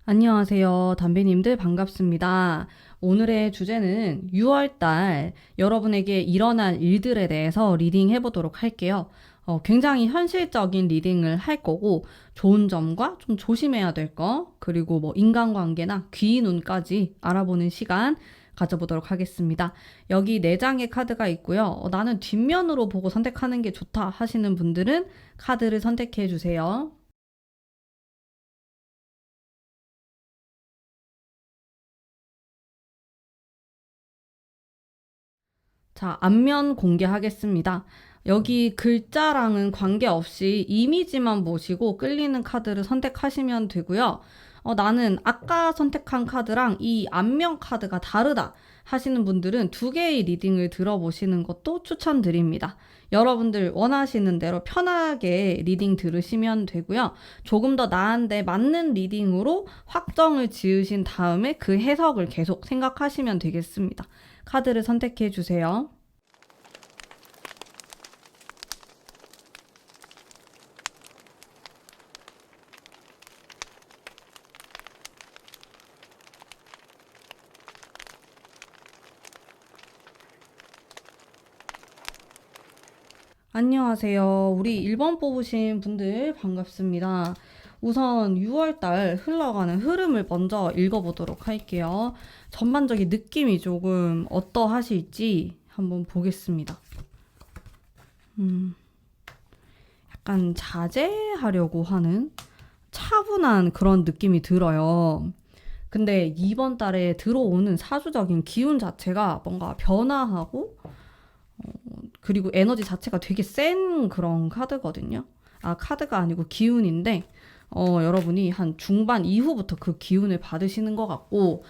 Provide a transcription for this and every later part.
안녕하세요. 담배님들 반갑습니다. 오늘의 주제는 6월달 여러분에게 일어날 일들에 대해서 리딩 해보도록 할게요. 굉장히 현실적인 리딩을 할 거고, 좋은 점과 좀 조심해야 될 거, 그리고 뭐 인간관계나 귀, 눈까지 알아보는 시간 가져보도록 하겠습니다. 여기 4장의 카드가 있고요. 나는 뒷면으로 보고 선택하는 게 좋다 하시는 분들은 카드를 선택해 주세요. 자, 앞면 공개하겠습니다. 여기 글자랑은 관계없이 이미지만 보시고 끌리는 카드를 선택하시면 되고요. 나는 아까 선택한 카드랑 이 앞면 카드가 다르다 하시는 분들은 2개의 리딩을 들어보시는 것도 추천드립니다. 여러분들 원하시는 대로 편하게 리딩 들으시면 되고요. 조금 더 나은데 맞는 리딩으로 확정을 지으신 다음에 그 해석을 계속 생각하시면 되겠습니다. 카드를 선택해 주세요. 안녕하세요. 우리 1번 뽑으신 분들 반갑습니다. 우선 6월달 흘러가는 흐름을 먼저 읽어보도록 할게요. 전반적인 느낌이 조금 어떠하실지 한번 보겠습니다. 약간 자제하려고 하는 차분한 그런 느낌이 들어요. 근데 이번 달에 들어오는 사주적인 기운 자체가 뭔가 변화하고 그리고 에너지 자체가 되게 센 그런 카드거든요. 아, 카드가 아니고 기운인데, 여러분이 한 중반 이후부터 그 기운을 받으시는 것 같고,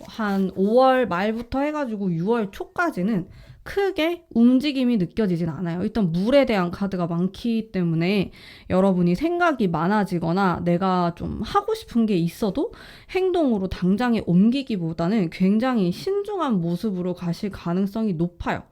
한 5월 말부터 해가지고 6월 초까지는 크게 움직임이 느껴지진 않아요. 일단 물에 대한 카드가 많기 때문에 여러분이 생각이 많아지거나 내가 좀 하고 싶은 게 있어도 행동으로 당장에 옮기기보다는 굉장히 신중한 모습으로 가실 가능성이 높아요.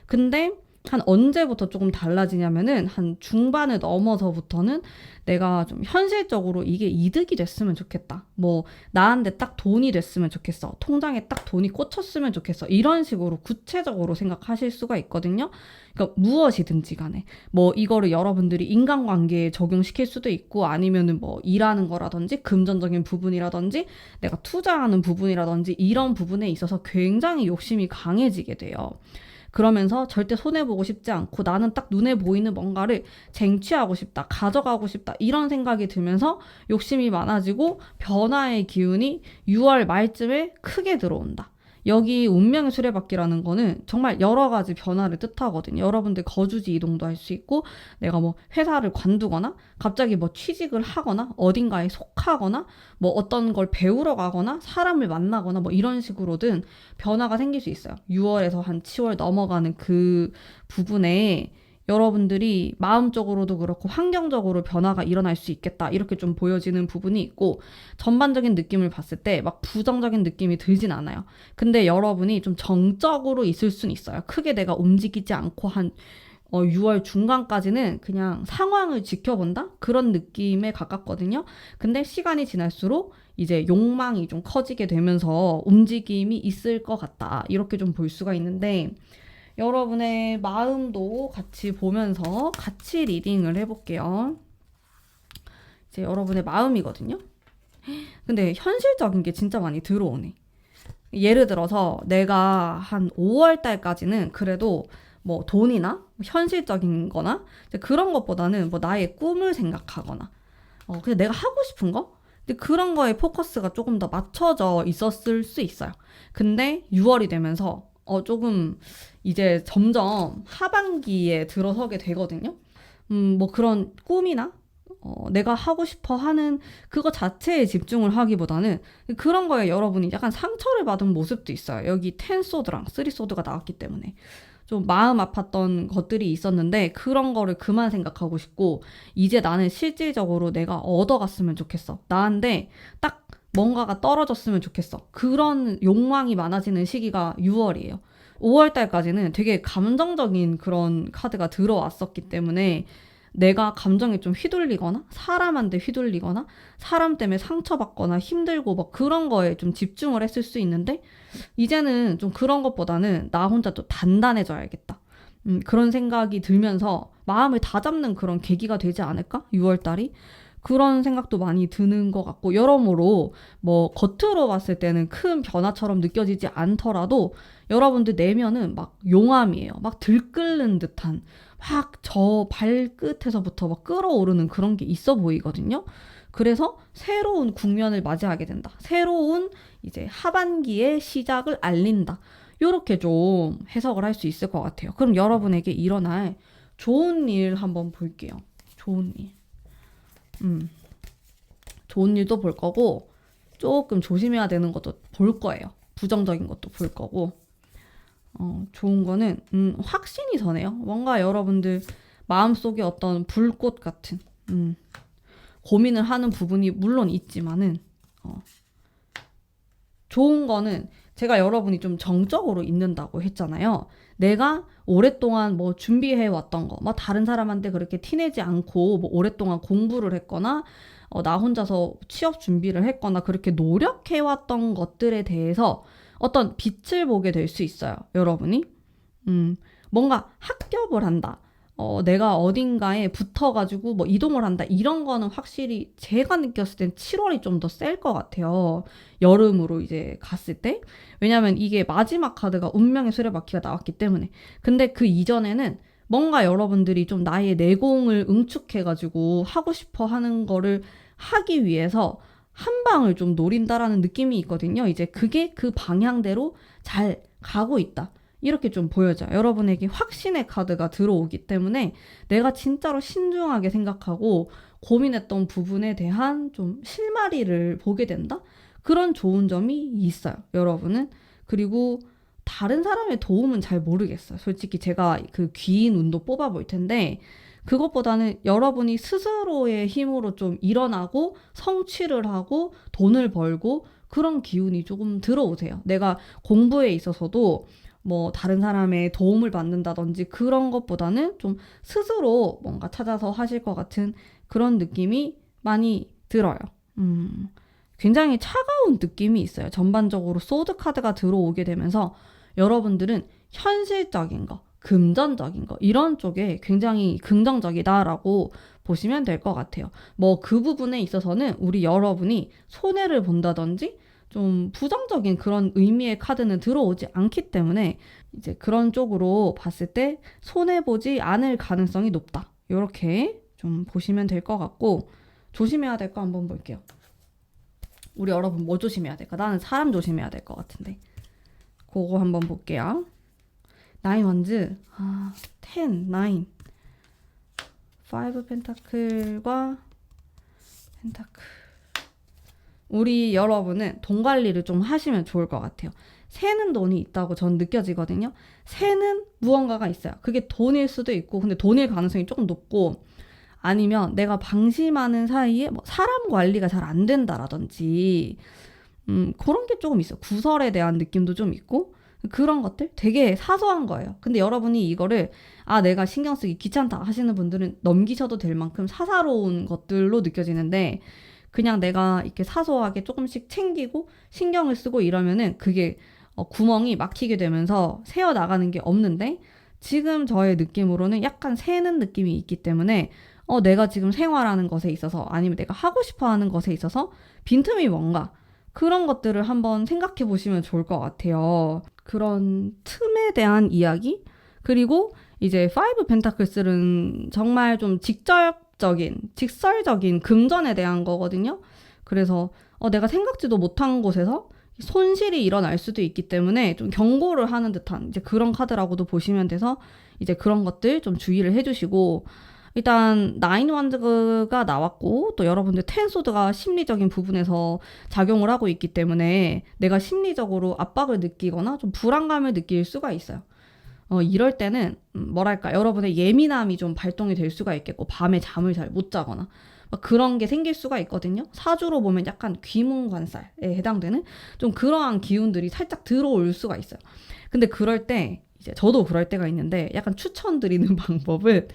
근데 한 언제부터 조금 달라지냐면은 한 중반을 넘어서부터는 내가 좀 현실적으로 이게 이득이 됐으면 좋겠다. 뭐 나한테 딱 돈이 됐으면 좋겠어. 통장에 딱 돈이 꽂혔으면 좋겠어. 이런 식으로 구체적으로 생각하실 수가 있거든요. 그러니까 무엇이든지 간에 뭐 이거를 여러분들이 인간관계에 적용시킬 수도 있고 아니면은 뭐 일하는 거라든지 금전적인 부분이라든지 내가 투자하는 부분이라든지 이런 부분에 있어서 굉장히 욕심이 강해지게 돼요. 그러면서 절대 손해보고 싶지 않고 나는 딱 눈에 보이는 뭔가를 쟁취하고 싶다, 가져가고 싶다, 이런 생각이 들면서 욕심이 많아지고 변화의 기운이 6월 말쯤에 크게 들어온다. 여기 운명의 수레바퀴라는 거는 정말 여러 가지 변화를 뜻하거든요. 여러분들 거주지 이동도 할 수 있고, 내가 뭐 회사를 관두거나, 갑자기 뭐 취직을 하거나, 어딘가에 속하거나, 뭐 어떤 걸 배우러 가거나, 사람을 만나거나, 뭐 이런 식으로든 변화가 생길 수 있어요. 6월에서 한 10월 넘어가는 그 부분에 여러분들이 마음적으로도 그렇고 환경적으로 변화가 일어날 수 있겠다. 이렇게 좀 보여지는 부분이 있고 전반적인 느낌을 봤을 때 막 부정적인 느낌이 들진 않아요. 근데 여러분이 좀 정적으로 있을 수는 있어요. 크게 내가 움직이지 않고 한 6월 중간까지는 그냥 상황을 지켜본다? 그런 느낌에 가깝거든요. 근데 시간이 지날수록 이제 욕망이 좀 커지게 되면서 움직임이 있을 것 같다. 이렇게 좀 볼 수가 있는데, 여러분의 마음도 같이 보면서 같이 리딩을 해볼게요. 이제 여러분의 마음이거든요. 근데 현실적인 게 진짜 많이 들어오네. 예를 들어서 내가 한 5월 달까지는 그래도 뭐 돈이나 현실적인 거나 그런 것보다는 뭐 나의 꿈을 생각하거나 그냥 내가 하고 싶은 거? 근데 그런 거에 포커스가 조금 더 맞춰져 있었을 수 있어요. 근데 6월이 되면서 조금 이제 점점 하반기에 들어서게 되거든요. 뭐 그런 꿈이나 내가 하고 싶어 하는 그거 자체에 집중을 하기보다는 그런 거에 여러분이 약간 상처를 받은 모습도 있어요. 여기 텐 소드랑 쓰리 소드가 나왔기 때문에. 좀 마음 아팠던 것들이 있었는데 그런 거를 그만 생각하고 싶고 이제 나는 실질적으로 내가 얻어갔으면 좋겠어. 나한테 딱 뭔가가 떨어졌으면 좋겠어. 그런 욕망이 많아지는 시기가 6월이에요. 5월 달까지는 되게 감정적인 그런 카드가 들어왔었기 때문에 내가 감정에 좀 휘둘리거나 사람한테 휘둘리거나 사람 때문에 상처받거나 힘들고 막 그런 거에 좀 집중을 했을 수 있는데 이제는 좀 그런 것보다는 나 혼자 또 단단해져야겠다. 그런 생각이 들면서 마음을 다잡는 그런 계기가 되지 않을까? 6월달이? 그런 생각도 많이 드는 것 같고 여러모로 뭐 겉으로 봤을 때는 큰 변화처럼 느껴지지 않더라도 여러분들 내면은 막 용암이에요. 막 들끓는 듯한 막 저 발끝에서부터 막 끌어오르는 그런 게 있어 보이거든요. 그래서 새로운 국면을 맞이하게 된다. 새로운 이제 하반기의 시작을 알린다. 요렇게 좀 해석을 할 수 있을 것 같아요. 그럼 여러분에게 일어날 좋은 일 한번 볼게요. 좋은 일. 좋은 일도 볼 거고 조금 조심해야 되는 것도 볼 거예요. 부정적인 것도 볼 거고 좋은 거는 확신이 서네요. 뭔가 여러분들 마음속에 어떤 불꽃 같은 고민을 하는 부분이 물론 있지만은 좋은 거는 제가 여러분이 좀 정적으로 있는다고 했잖아요. 내가 오랫동안 뭐 준비해 왔던 거, 뭐 다른 사람한테 그렇게 티내지 않고 뭐 오랫동안 공부를 했거나 나 혼자서 취업 준비를 했거나 그렇게 노력해 왔던 것들에 대해서 어떤 빛을 보게 될 수 있어요. 여러분이. 뭔가 합격을 한다. 내가 어딘가에 붙어가지고 뭐 이동을 한다. 이런 거는 확실히 제가 느꼈을 땐 7월이 좀 더 셀 것 같아요. 여름으로 이제 갔을 때. 왜냐면 이게 마지막 카드가 운명의 수레바퀴가 나왔기 때문에. 근데 그 이전에는 뭔가 여러분들이 좀 나의 내공을 응축해가지고 하고 싶어 하는 거를 하기 위해서 한 방을 좀 노린다라는 느낌이 있거든요. 이제 그게 그 방향대로 잘 가고 있다. 이렇게 좀 보여져요. 여러분에게 확신의 카드가 들어오기 때문에 내가 진짜로 신중하게 생각하고 고민했던 부분에 대한 좀 실마리를 보게 된다? 그런 좋은 점이 있어요. 여러분은. 그리고 다른 사람의 도움은 잘 모르겠어요. 솔직히 제가 그 귀인 운도 뽑아볼 텐데 그것보다는 여러분이 스스로의 힘으로 좀 일어나고 성취를 하고 돈을 벌고 그런 기운이 조금 들어오세요. 내가 공부에 있어서도 뭐 다른 사람의 도움을 받는다든지 그런 것보다는 좀 스스로 뭔가 찾아서 하실 것 같은 그런 느낌이 많이 들어요. 굉장히 차가운 느낌이 있어요. 전반적으로 소드 카드가 들어오게 되면서 여러분들은 현실적인 거, 금전적인 거 이런 쪽에 굉장히 긍정적이다라고 보시면 될 것 같아요. 뭐 그 부분에 있어서는 우리 여러분이 손해를 본다든지 좀 부정적인 그런 의미의 카드는 들어오지 않기 때문에 이제 그런 쪽으로 봤을 때 손해보지 않을 가능성이 높다. 이렇게 좀 보시면 될 것 같고 조심해야 될 거 한번 볼게요. 우리 여러분 뭐 조심해야 될까? 나는 사람 조심해야 될 것 같은데 그거 한번 볼게요. 9 원즈, 10, 9 5 펜타클과 펜타클 우리 여러분은 돈 관리를 좀 하시면 좋을 것 같아요. 새는 돈이 있다고 전 느껴지거든요. 새는 무언가가 있어요. 그게 돈일 수도 있고 근데 돈일 가능성이 조금 높고 아니면 내가 방심하는 사이에 뭐 사람 관리가 잘 안 된다라든지 그런 게 조금 있어요. 구설에 대한 느낌도 좀 있고 그런 것들 되게 사소한 거예요. 근데 여러분이 이거를 내가 신경 쓰기 귀찮다 하시는 분들은 넘기셔도 될 만큼 사사로운 것들로 느껴지는데 그냥 내가 이렇게 사소하게 조금씩 챙기고 신경을 쓰고 이러면은 그게 구멍이 막히게 되면서 새어 나가는 게 없는데 지금 저의 느낌으로는 약간 새는 느낌이 있기 때문에 내가 지금 생활하는 것에 있어서 아니면 내가 하고 싶어 하는 것에 있어서 빈틈이 뭔가 그런 것들을 한번 생각해 보시면 좋을 것 같아요. 그런 틈에 대한 이야기 그리고 이제 5 펜타클스는 정말 좀 직설적인 금전에 대한 거거든요. 그래서 내가 생각지도 못한 곳에서 손실이 일어날 수도 있기 때문에 좀 경고를 하는 듯한 이제 그런 카드라고도 보시면 돼서 이제 그런 것들 좀 주의를 해주시고 일단 9 원즈가 나왔고 또 여러분들 10 소드가 심리적인 부분에서 작용을 하고 있기 때문에 내가 심리적으로 압박을 느끼거나 좀 불안감을 느낄 수가 있어요. 이럴 때는 뭐랄까 여러분의 예민함이 좀 발동이 될 수가 있겠고 밤에 잠을 잘 못 자거나 막 그런 게 생길 수가 있거든요. 사주로 보면 약간 귀문관살에 해당되는 좀 그러한 기운들이 살짝 들어올 수가 있어요. 근데 그럴 때 이제 저도 그럴 때가 있는데 약간 추천드리는 방법은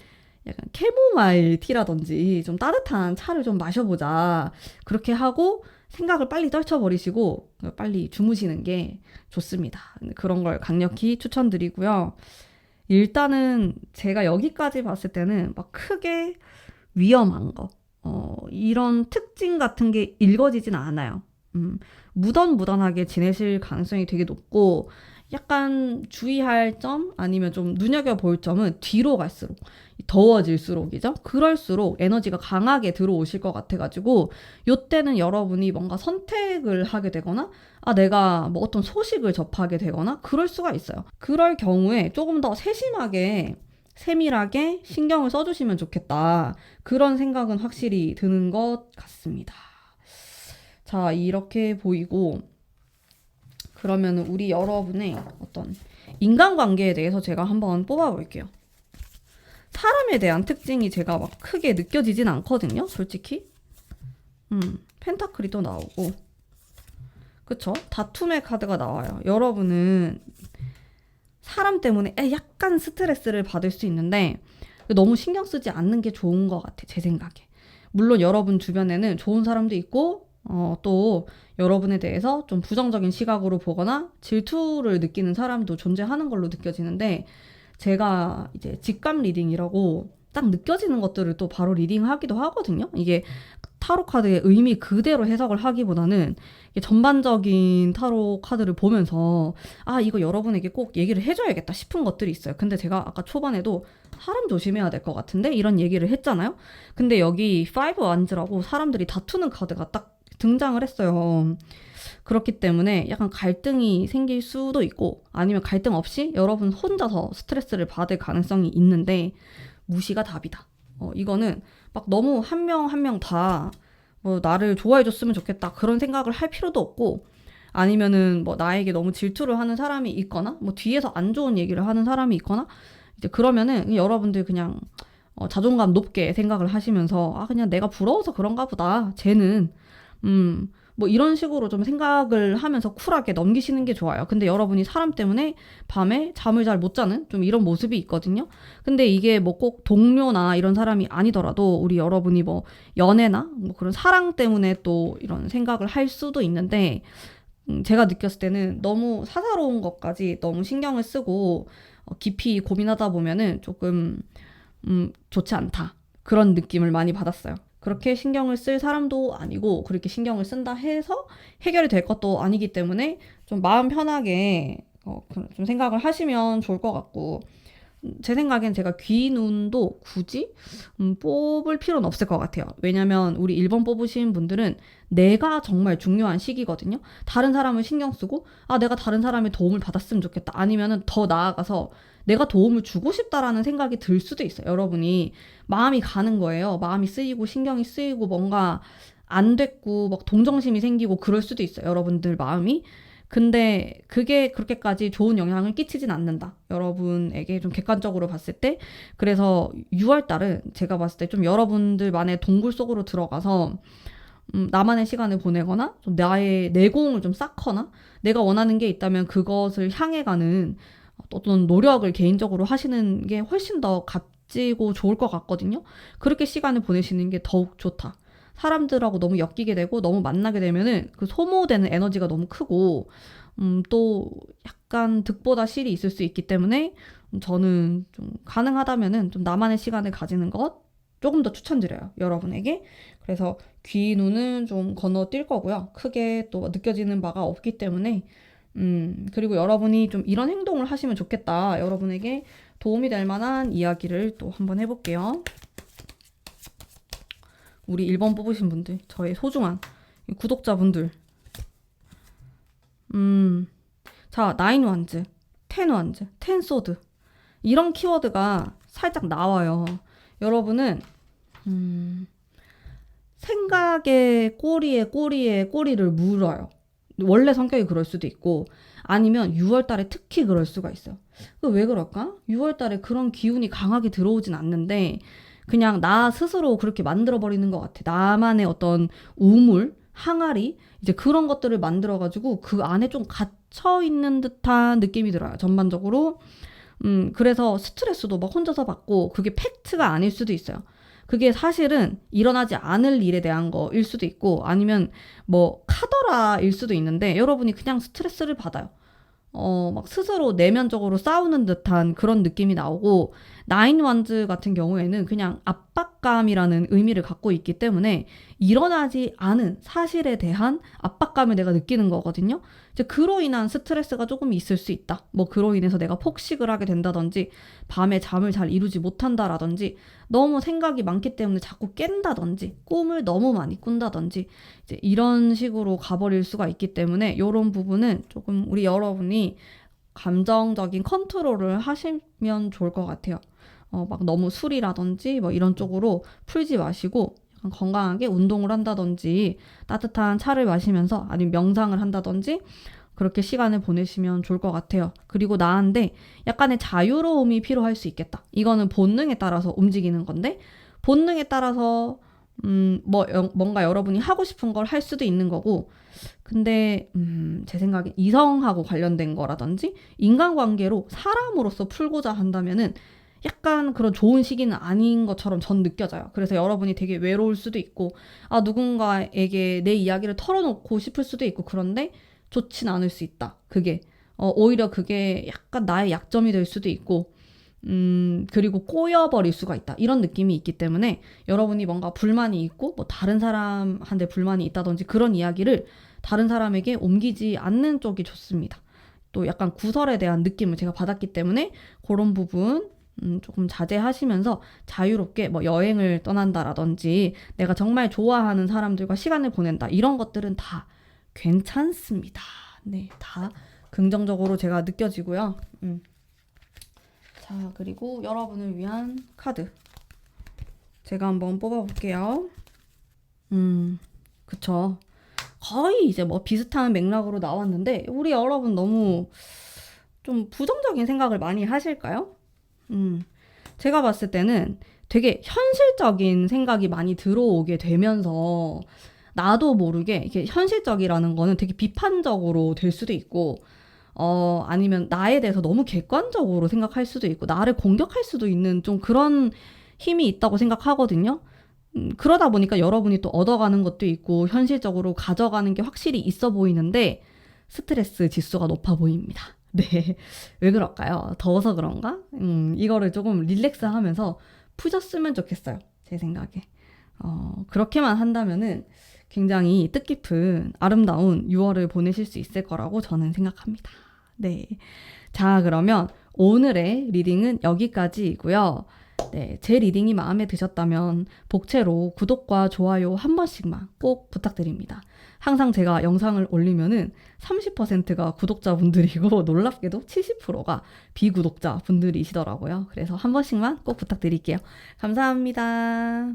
약간 캐모마일 티라든지 좀 따뜻한 차를 좀 마셔보자. 그렇게 하고 생각을 빨리 떨쳐버리시고 빨리 주무시는 게 좋습니다. 그런 걸 강력히 추천드리고요. 일단은 제가 여기까지 봤을 때는 막 크게 위험한 거, 이런 특징 같은 게 읽어지진 않아요. 무던무던하게 지내실 가능성이 되게 높고, 약간 주의할 점 아니면 좀 눈여겨볼 점은 뒤로 갈수록 더워질수록이죠. 그럴수록 에너지가 강하게 들어오실 것 같아가지고 요때는 여러분이 뭔가 선택을 하게 되거나 내가 뭐 어떤 소식을 접하게 되거나 그럴 수가 있어요. 그럴 경우에 조금 더 세심하게 세밀하게 신경을 써주시면 좋겠다. 그런 생각은 확실히 드는 것 같습니다. 자, 이렇게 보이고 그러면 우리 여러분의 어떤 인간관계에 대해서 제가 한번 뽑아볼게요. 사람에 대한 특징이 제가 막 크게 느껴지진 않거든요, 솔직히. 펜타클이 또 나오고, 그쵸? 다툼의 카드가 나와요. 여러분은 사람 때문에 약간 스트레스를 받을 수 있는데 너무 신경 쓰지 않는 게 좋은 것 같아, 제 생각에. 물론 여러분 주변에는 좋은 사람도 있고 또 여러분에 대해서 좀 부정적인 시각으로 보거나 질투를 느끼는 사람도 존재하는 걸로 느껴지는데, 제가 이제 직감 리딩이라고 딱 느껴지는 것들을 또 바로 리딩하기도 하거든요. 이게 타로 카드의 의미 그대로 해석을 하기보다는 전반적인 타로 카드를 보면서 이거 여러분에게 꼭 얘기를 해줘야겠다 싶은 것들이 있어요. 근데 제가 아까 초반에도 사람 조심해야 될 것 같은데 이런 얘기를 했잖아요. 근데 여기 5 완즈라고 사람들이 다투는 카드가 딱 등장을 했어요. 그렇기 때문에 약간 갈등이 생길 수도 있고 아니면 갈등 없이 여러분 혼자서 스트레스를 받을 가능성이 있는데 무시가 답이다. 이거는 막 너무 한 명 한 명 다 뭐 나를 좋아해줬으면 좋겠다 그런 생각을 할 필요도 없고, 아니면은 뭐 나에게 너무 질투를 하는 사람이 있거나 뭐 뒤에서 안 좋은 얘기를 하는 사람이 있거나 이제 그러면은 여러분들 그냥 자존감 높게 생각을 하시면서 그냥 내가 부러워서 그런가 보다 쟤는 뭐 이런 식으로 좀 생각을 하면서 쿨하게 넘기시는 게 좋아요. 근데 여러분이 사람 때문에 밤에 잠을 잘 못 자는 좀 이런 모습이 있거든요. 근데 이게 뭐 꼭 동료나 이런 사람이 아니더라도 우리 여러분이 뭐 연애나 뭐 그런 사랑 때문에 또 이런 생각을 할 수도 있는데, 제가 느꼈을 때는 너무 사사로운 것까지 너무 신경을 쓰고 깊이 고민하다 보면은 조금 좋지 않다. 그런 느낌을 많이 받았어요. 그렇게 신경을 쓸 사람도 아니고 그렇게 신경을 쓴다 해서 해결이 될 것도 아니기 때문에 좀 마음 편하게 좀 생각을 하시면 좋을 것 같고, 제 생각엔 제가 귀눈도 굳이 뽑을 필요는 없을 것 같아요. 왜냐면 우리 1번 뽑으신 분들은 내가 정말 중요한 시기거든요. 다른 사람을 신경 쓰고 내가 다른 사람의 도움을 받았으면 좋겠다. 아니면은 더 나아가서 내가 도움을 주고 싶다라는 생각이 들 수도 있어요. 여러분이 마음이 가는 거예요. 마음이 쓰이고 신경이 쓰이고 뭔가 안 됐고 막 동정심이 생기고 그럴 수도 있어요. 여러분들 마음이. 근데 그게 그렇게까지 좋은 영향을 끼치진 않는다. 여러분에게 좀 객관적으로 봤을 때. 그래서 6월달은 제가 봤을 때 좀 여러분들만의 동굴 속으로 들어가서 나만의 시간을 보내거나 좀 나의 내공을 좀 쌓거나 내가 원하는 게 있다면 그것을 향해 가는 어떤 노력을 개인적으로 하시는 게 훨씬 더 값지고 좋을 것 같거든요. 그렇게 시간을 보내시는 게 더욱 좋다. 사람들하고 너무 엮이게 되고 너무 만나게 되면은 그 소모되는 에너지가 너무 크고 또 약간 득보다 실이 있을 수 있기 때문에 저는 좀 가능하다면은 좀 나만의 시간을 가지는 것 조금 더 추천드려요, 여러분에게. 그래서 귀, 눈은 좀 건너뛸 거고요. 크게 또 느껴지는 바가 없기 때문에 그리고 여러분이 좀 이런 행동을 하시면 좋겠다. 여러분에게 도움이 될 만한 이야기를 또 한번 해볼게요. 우리 1번 뽑으신 분들, 저의 소중한 구독자분들. 자, 9 완즈, 10 완즈, 10 소드. 이런 키워드가 살짝 나와요. 여러분은 생각의 꼬리에 꼬리를 물어요. 원래 성격이 그럴 수도 있고 아니면 6월달에 특히 그럴 수가 있어요. 왜 그럴까? 6월달에 그런 기운이 강하게 들어오진 않는데 그냥 나 스스로 그렇게 만들어버리는 것 같아. 나만의 어떤 우물, 항아리 이제 그런 것들을 만들어가지고 그 안에 좀 갇혀있는 듯한 느낌이 들어요. 전반적으로 그래서 스트레스도 막 혼자서 받고 그게 팩트가 아닐 수도 있어요. 그게 사실은 일어나지 않을 일에 대한 거일 수도 있고 아니면 뭐 카더라일 수도 있는데 여러분이 그냥 스트레스를 받아요. 막 스스로 내면적으로 싸우는 듯한 그런 느낌이 나오고, 나인 완즈 같은 경우에는 그냥 압박감이라는 의미를 갖고 있기 때문에 일어나지 않은 사실에 대한 압박감을 내가 느끼는 거거든요. 이제 그로 인한 스트레스가 조금 있을 수 있다. 뭐 그로 인해서 내가 폭식을 하게 된다든지, 밤에 잠을 잘 이루지 못한다라든지, 너무 생각이 많기 때문에 자꾸 깬다든지, 꿈을 너무 많이 꾼다든지, 이제 이런 식으로 가버릴 수가 있기 때문에 이런 부분은 조금 우리 여러분이 감정적인 컨트롤을 하시면 좋을 것 같아요. 막 너무 술이라든지 뭐 이런 쪽으로 풀지 마시고 약간 건강하게 운동을 한다든지 따뜻한 차를 마시면서 아니면 명상을 한다든지 그렇게 시간을 보내시면 좋을 것 같아요. 그리고 나한테 약간의 자유로움이 필요할 수 있겠다. 이거는 본능에 따라서 움직이는 건데 본능에 따라서 뭔가 여러분이 하고 싶은 걸 할 수도 있는 거고, 근데 제 생각에 이성하고 관련된 거라든지 인간관계로 사람으로서 풀고자 한다면은 약간 그런 좋은 시기는 아닌 것처럼 전 느껴져요. 그래서 여러분이 되게 외로울 수도 있고, 누군가에게 내 이야기를 털어놓고 싶을 수도 있고, 그런데 좋진 않을 수 있다. 그게 오히려 그게 약간 나의 약점이 될 수도 있고, 그리고 꼬여버릴 수가 있다. 이런 느낌이 있기 때문에 여러분이 뭔가 불만이 있고, 뭐 다른 사람한테 불만이 있다든지 그런 이야기를 다른 사람에게 옮기지 않는 쪽이 좋습니다. 또 약간 구설에 대한 느낌을 제가 받았기 때문에 그런 부분 조금 자제하시면서 자유롭게 뭐 여행을 떠난다라든지 내가 정말 좋아하는 사람들과 시간을 보낸다. 이런 것들은 다 괜찮습니다. 네, 다 긍정적으로 제가 느껴지고요. 자, 그리고 여러분을 위한 카드 제가 한번 뽑아볼게요. 그쵸. 거의 이제 뭐 비슷한 맥락으로 나왔는데 우리 여러분 너무 좀 부정적인 생각을 많이 하실까요? 제가 봤을 때는 되게 현실적인 생각이 많이 들어오게 되면서 나도 모르게 이게 현실적이라는 거는 되게 비판적으로 될 수도 있고, 아니면 나에 대해서 너무 객관적으로 생각할 수도 있고, 나를 공격할 수도 있는 좀 그런 힘이 있다고 생각하거든요. 그러다 보니까 여러분이 또 얻어가는 것도 있고, 현실적으로 가져가는 게 확실히 있어 보이는데, 스트레스 지수가 높아 보입니다. 네. 왜 그럴까요? 더워서 그런가? 이거를 조금 릴렉스 하면서 푸셨으면 좋겠어요. 제 생각에. 그렇게만 한다면은 굉장히 뜻깊은 아름다운 6월을 보내실 수 있을 거라고 저는 생각합니다. 네. 자, 그러면 오늘의 리딩은 여기까지이고요. 네, 제 리딩이 마음에 드셨다면 복채로 구독과 좋아요 한 번씩만 꼭 부탁드립니다. 항상 제가 영상을 올리면은 30%가 구독자분들이고 놀랍게도 70%가 비구독자 분들이시더라고요. 그래서 한 번씩만 꼭 부탁드릴게요. 감사합니다.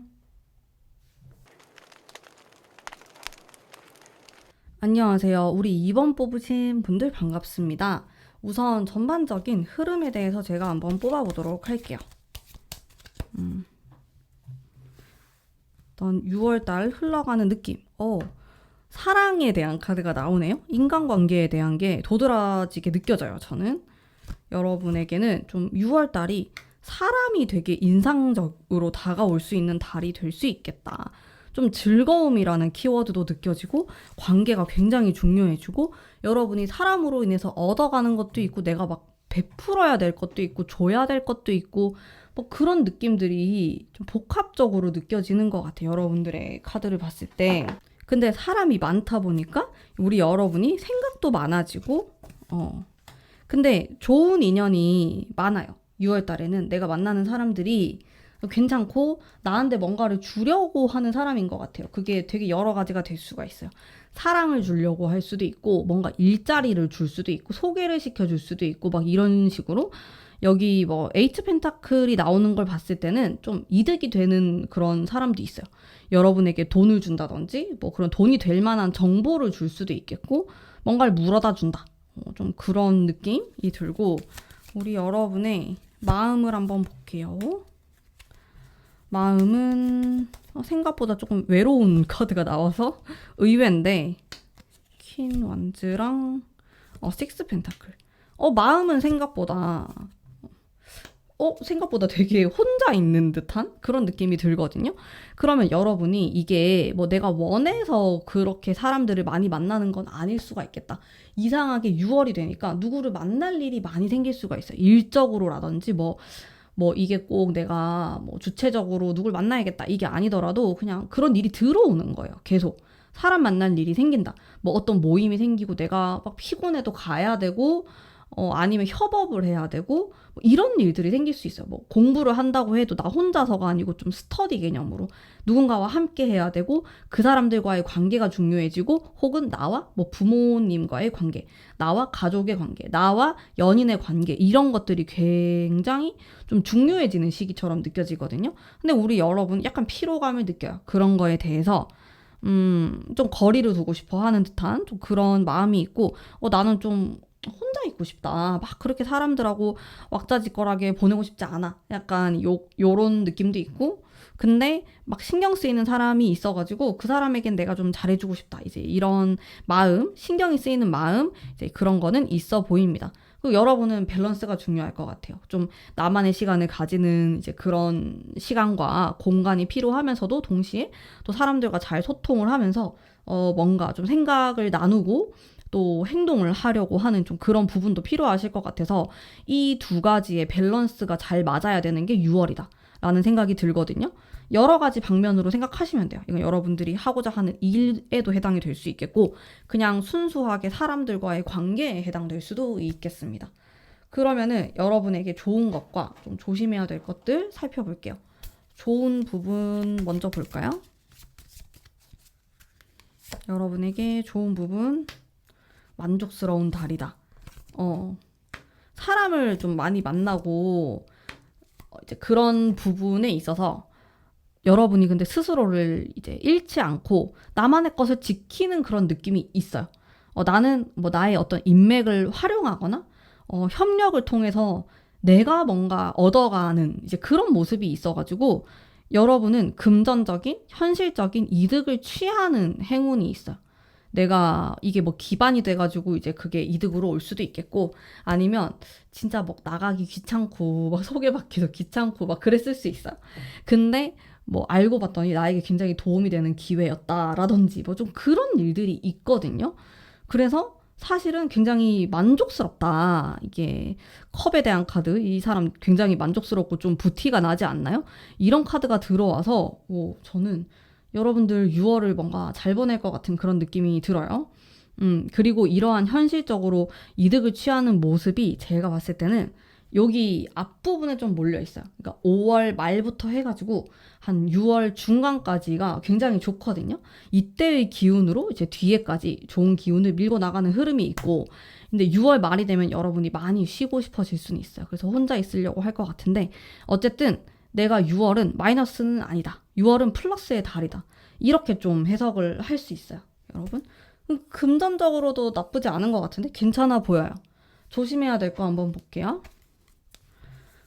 안녕하세요. 우리 2번 뽑으신 분들 반갑습니다. 우선 전반적인 흐름에 대해서 제가 한번 뽑아보도록 할게요. 일단 6월달 흘러가는 느낌. 사랑에 대한 카드가 나오네요. 인간관계에 대한 게 도드라지게 느껴져요. 저는 여러분에게는 좀 6월달이 사람이 되게 인상적으로 다가올 수 있는 달이 될 수 있겠다. 좀 즐거움이라는 키워드도 느껴지고 관계가 굉장히 중요해지고 여러분이 사람으로 인해서 얻어가는 것도 있고 내가 막 베풀어야 될 것도 있고 줘야 될 것도 있고 뭐 그런 느낌들이 좀 복합적으로 느껴지는 것 같아요. 여러분들의 카드를 봤을 때. 근데 사람이 많다 보니까 우리 여러분이 생각도 많아지고 근데 좋은 인연이 많아요. 6월 달에는 내가 만나는 사람들이 괜찮고 나한테 뭔가를 주려고 하는 사람인 것 같아요. 그게 되게 여러 가지가 될 수가 있어요. 사랑을 주려고 할 수도 있고 뭔가 일자리를 줄 수도 있고 소개를 시켜줄 수도 있고 막 이런 식으로 여기 뭐 에이트 펜타클이 나오는 걸 봤을 때는 좀 이득이 되는 그런 사람도 있어요. 여러분에게 돈을 준다든지 뭐 그런 돈이 될 만한 정보를 줄 수도 있겠고 뭔가를 물어다 준다. 좀 그런 느낌이 들고 우리 여러분의 마음을 한번 볼게요. 마음은 생각보다 조금 외로운 카드가 나와서 의외인데 퀸 완즈랑 식스 펜타클. 마음은 생각보다 생각보다 되게 혼자 있는 듯한 그런 느낌이 들거든요. 그러면 여러분이 이게 뭐 내가 원해서 그렇게 사람들을 많이 만나는 건 아닐 수가 있겠다. 이상하게 6월이 되니까 누구를 만날 일이 많이 생길 수가 있어요. 일적으로라든지 뭐 이게 꼭 내가 뭐 주체적으로 누굴 만나야겠다 이게 아니더라도 그냥 그런 일이 들어오는 거예요. 계속. 사람 만날 일이 생긴다. 뭐 어떤 모임이 생기고 내가 막 피곤해도 가야 되고 아니면 협업을 해야 되고 뭐 이런 일들이 생길 수 있어요. 뭐 공부를 한다고 해도 나 혼자서가 아니고 좀 스터디 개념으로 누군가와 함께 해야 되고 그 사람들과의 관계가 중요해지고 혹은 나와 뭐 부모님과의 관계, 나와 가족의 관계, 나와 연인의 관계 이런 것들이 굉장히 좀 중요해지는 시기처럼 느껴지거든요. 근데 우리 여러분 약간 피로감을 느껴요. 그런 거에 대해서 좀 거리를 두고 싶어 하는 듯한 좀 그런 마음이 있고, 나는 좀 혼자 있고 싶다. 막 그렇게 사람들하고 왁자지껄하게 보내고 싶지 않아. 약간 요런 느낌도 있고, 근데 막 신경 쓰이는 사람이 있어가지고 그 사람에겐 내가 좀 잘해주고 싶다. 이제 이런 마음, 신경이 쓰이는 마음, 이제 그런 거는 있어 보입니다. 그리고 여러분은 밸런스가 중요할 것 같아요. 좀 나만의 시간을 가지는 이제 그런 시간과 공간이 필요하면서도 동시에 또 사람들과 잘 소통을 하면서 뭔가 좀 생각을 나누고 또 행동을 하려고 하는 좀 그런 부분도 필요하실 것 같아서 이 두 가지의 밸런스가 잘 맞아야 되는 게 6월이다 라는 생각이 들거든요. 여러 가지 방면으로 생각하시면 돼요. 이건 여러분들이 하고자 하는 일에도 해당이 될 수 있겠고 그냥 순수하게 사람들과의 관계에 해당될 수도 있겠습니다. 그러면은 여러분에게 좋은 것과 좀 조심해야 될 것들 살펴볼게요. 좋은 부분 먼저 볼까요? 여러분에게 좋은 부분 만족스러운 달이다. 사람을 좀 많이 만나고 이제 그런 부분에 있어서 여러분이 근데 스스로를 이제 잃지 않고 나만의 것을 지키는 그런 느낌이 있어요. 나는 뭐 나의 어떤 인맥을 활용하거나 협력을 통해서 내가 뭔가 얻어가는 이제 그런 모습이 있어가지고 여러분은 금전적인 현실적인 이득을 취하는 행운이 있어요. 내가 이게 뭐 기반이 돼가지고 이제 그게 이득으로 올 수도 있겠고 아니면 진짜 뭐 나가기 귀찮고 막 소개받기도 귀찮고 막 그랬을 수 있어요. 근데 뭐 알고 봤더니 나에게 굉장히 도움이 되는 기회였다라든지 뭐 좀 그런 일들이 있거든요. 그래서 사실은 굉장히 만족스럽다. 이게 컵에 대한 카드 이 사람 굉장히 만족스럽고 좀 부티가 나지 않나요? 이런 카드가 들어와서 저는 여러분들 6월을 뭔가 잘 보낼 것 같은 그런 느낌이 들어요. 그리고 이러한 현실적으로 이득을 취하는 모습이 제가 봤을 때는 여기 앞부분에 좀 몰려 있어요. 그러니까 5월 말부터 해가지고 한 6월 중간까지가 굉장히 좋거든요. 이때의 기운으로 이제 뒤에까지 좋은 기운을 밀고 나가는 흐름이 있고, 근데 6월 말이 되면 여러분이 많이 쉬고 싶어질 수는 있어요. 그래서 혼자 있으려고 할 것 같은데, 어쨌든 내가 6월은 마이너스는 아니다. 6월은 플러스의 달이다. 이렇게 좀 해석을 할 수 있어요. 여러분. 금전적으로도 나쁘지 않은 것 같은데 괜찮아 보여요. 조심해야 될 거 한번 볼게요.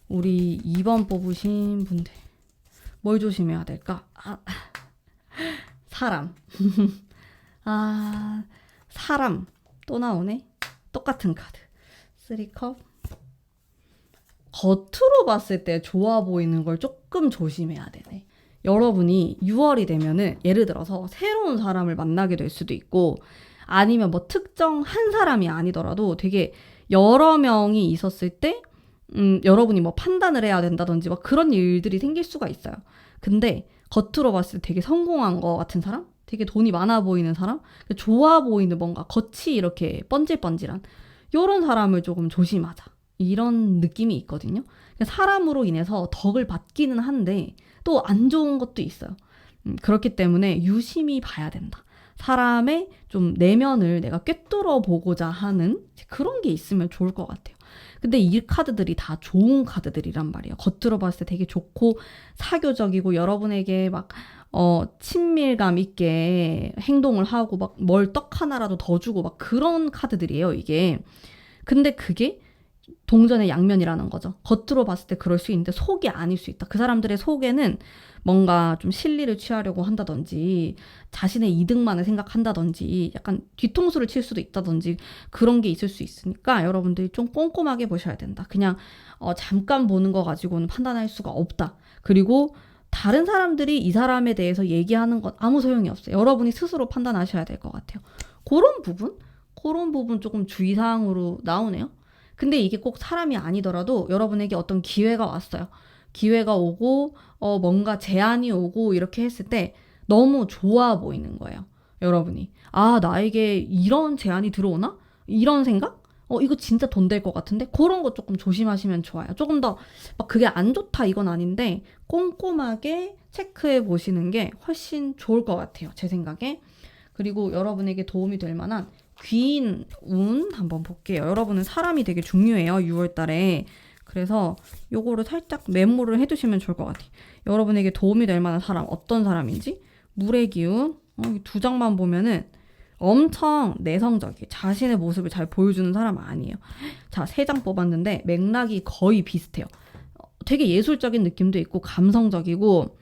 우리 2번 뽑으신 분들 뭘 조심해야 될까? 사람. 사람 또 나오네. 똑같은 카드. 3컵. 겉으로 봤을 때 좋아 보이는 걸 조금 조심해야 되네. 여러분이 6월이 되면은 예를 들어서 새로운 사람을 만나게 될 수도 있고 아니면 뭐 특정 한 사람이 아니더라도 되게 여러 명이 있었을 때 여러분이 뭐 판단을 해야 된다든지 막 그런 일들이 생길 수가 있어요. 근데 겉으로 봤을 때 되게 성공한 거 같은 사람? 되게 돈이 많아 보이는 사람? 좋아 보이는 뭔가 겉이 이렇게 번질번질한 이런 사람을 조금 조심하자. 이런 느낌이 있거든요. 사람으로 인해서 덕을 받기는 한데 또 안 좋은 것도 있어요. 그렇기 때문에 유심히 봐야 된다. 사람의 좀 내면을 내가 꿰뚫어 보고자 하는 그런 게 있으면 좋을 것 같아요. 근데 이 카드들이 다 좋은 카드들이란 말이에요. 겉으로 봤을 때 되게 좋고 사교적이고 여러분에게 막 친밀감 있게 행동을 하고 막 뭘 떡 하나라도 더 주고 막 그런 카드들이에요, 이게. 근데 그게 동전의 양면이라는 거죠. 겉으로 봤을 때 그럴 수 있는데 속이 아닐 수 있다. 그 사람들의 속에는 뭔가 좀 실리를 취하려고 한다든지 자신의 이득만을 생각한다든지 약간 뒤통수를 칠 수도 있다든지 그런 게 있을 수 있으니까 여러분들이 좀 꼼꼼하게 보셔야 된다. 그냥 잠깐 보는 거 가지고는 판단할 수가 없다. 그리고 다른 사람들이 이 사람에 대해서 얘기하는 건 아무 소용이 없어요. 여러분이 스스로 판단하셔야 될 것 같아요. 그런 부분 조금 주의사항으로 나오네요. 근데 이게 꼭 사람이 아니더라도 여러분에게 어떤 기회가 왔어요. 기회가 오고 뭔가 제안이 오고 이렇게 했을 때 너무 좋아 보이는 거예요. 여러분이 나에게 이런 제안이 들어오나? 이런 생각? 이거 진짜 돈 될 것 같은데? 그런 거 조금 조심하시면 좋아요. 조금 더 막 그게 안 좋다 이건 아닌데 꼼꼼하게 체크해 보시는 게 훨씬 좋을 것 같아요. 제 생각에. 그리고 여러분에게 도움이 될 만한 귀인 운 한번 볼게요. 여러분은 사람이 되게 중요해요. 6월 달에. 그래서 요거를 살짝 메모를 해두시면 좋을 것 같아요. 여러분에게 도움이 될 만한 사람, 어떤 사람인지. 물의 기운. 두 장만 보면은 엄청 내성적이에요. 자신의 모습을 잘 보여주는 사람 아니에요. 자, 3장 뽑았는데 맥락이 거의 비슷해요. 되게 예술적인 느낌도 있고 감성적이고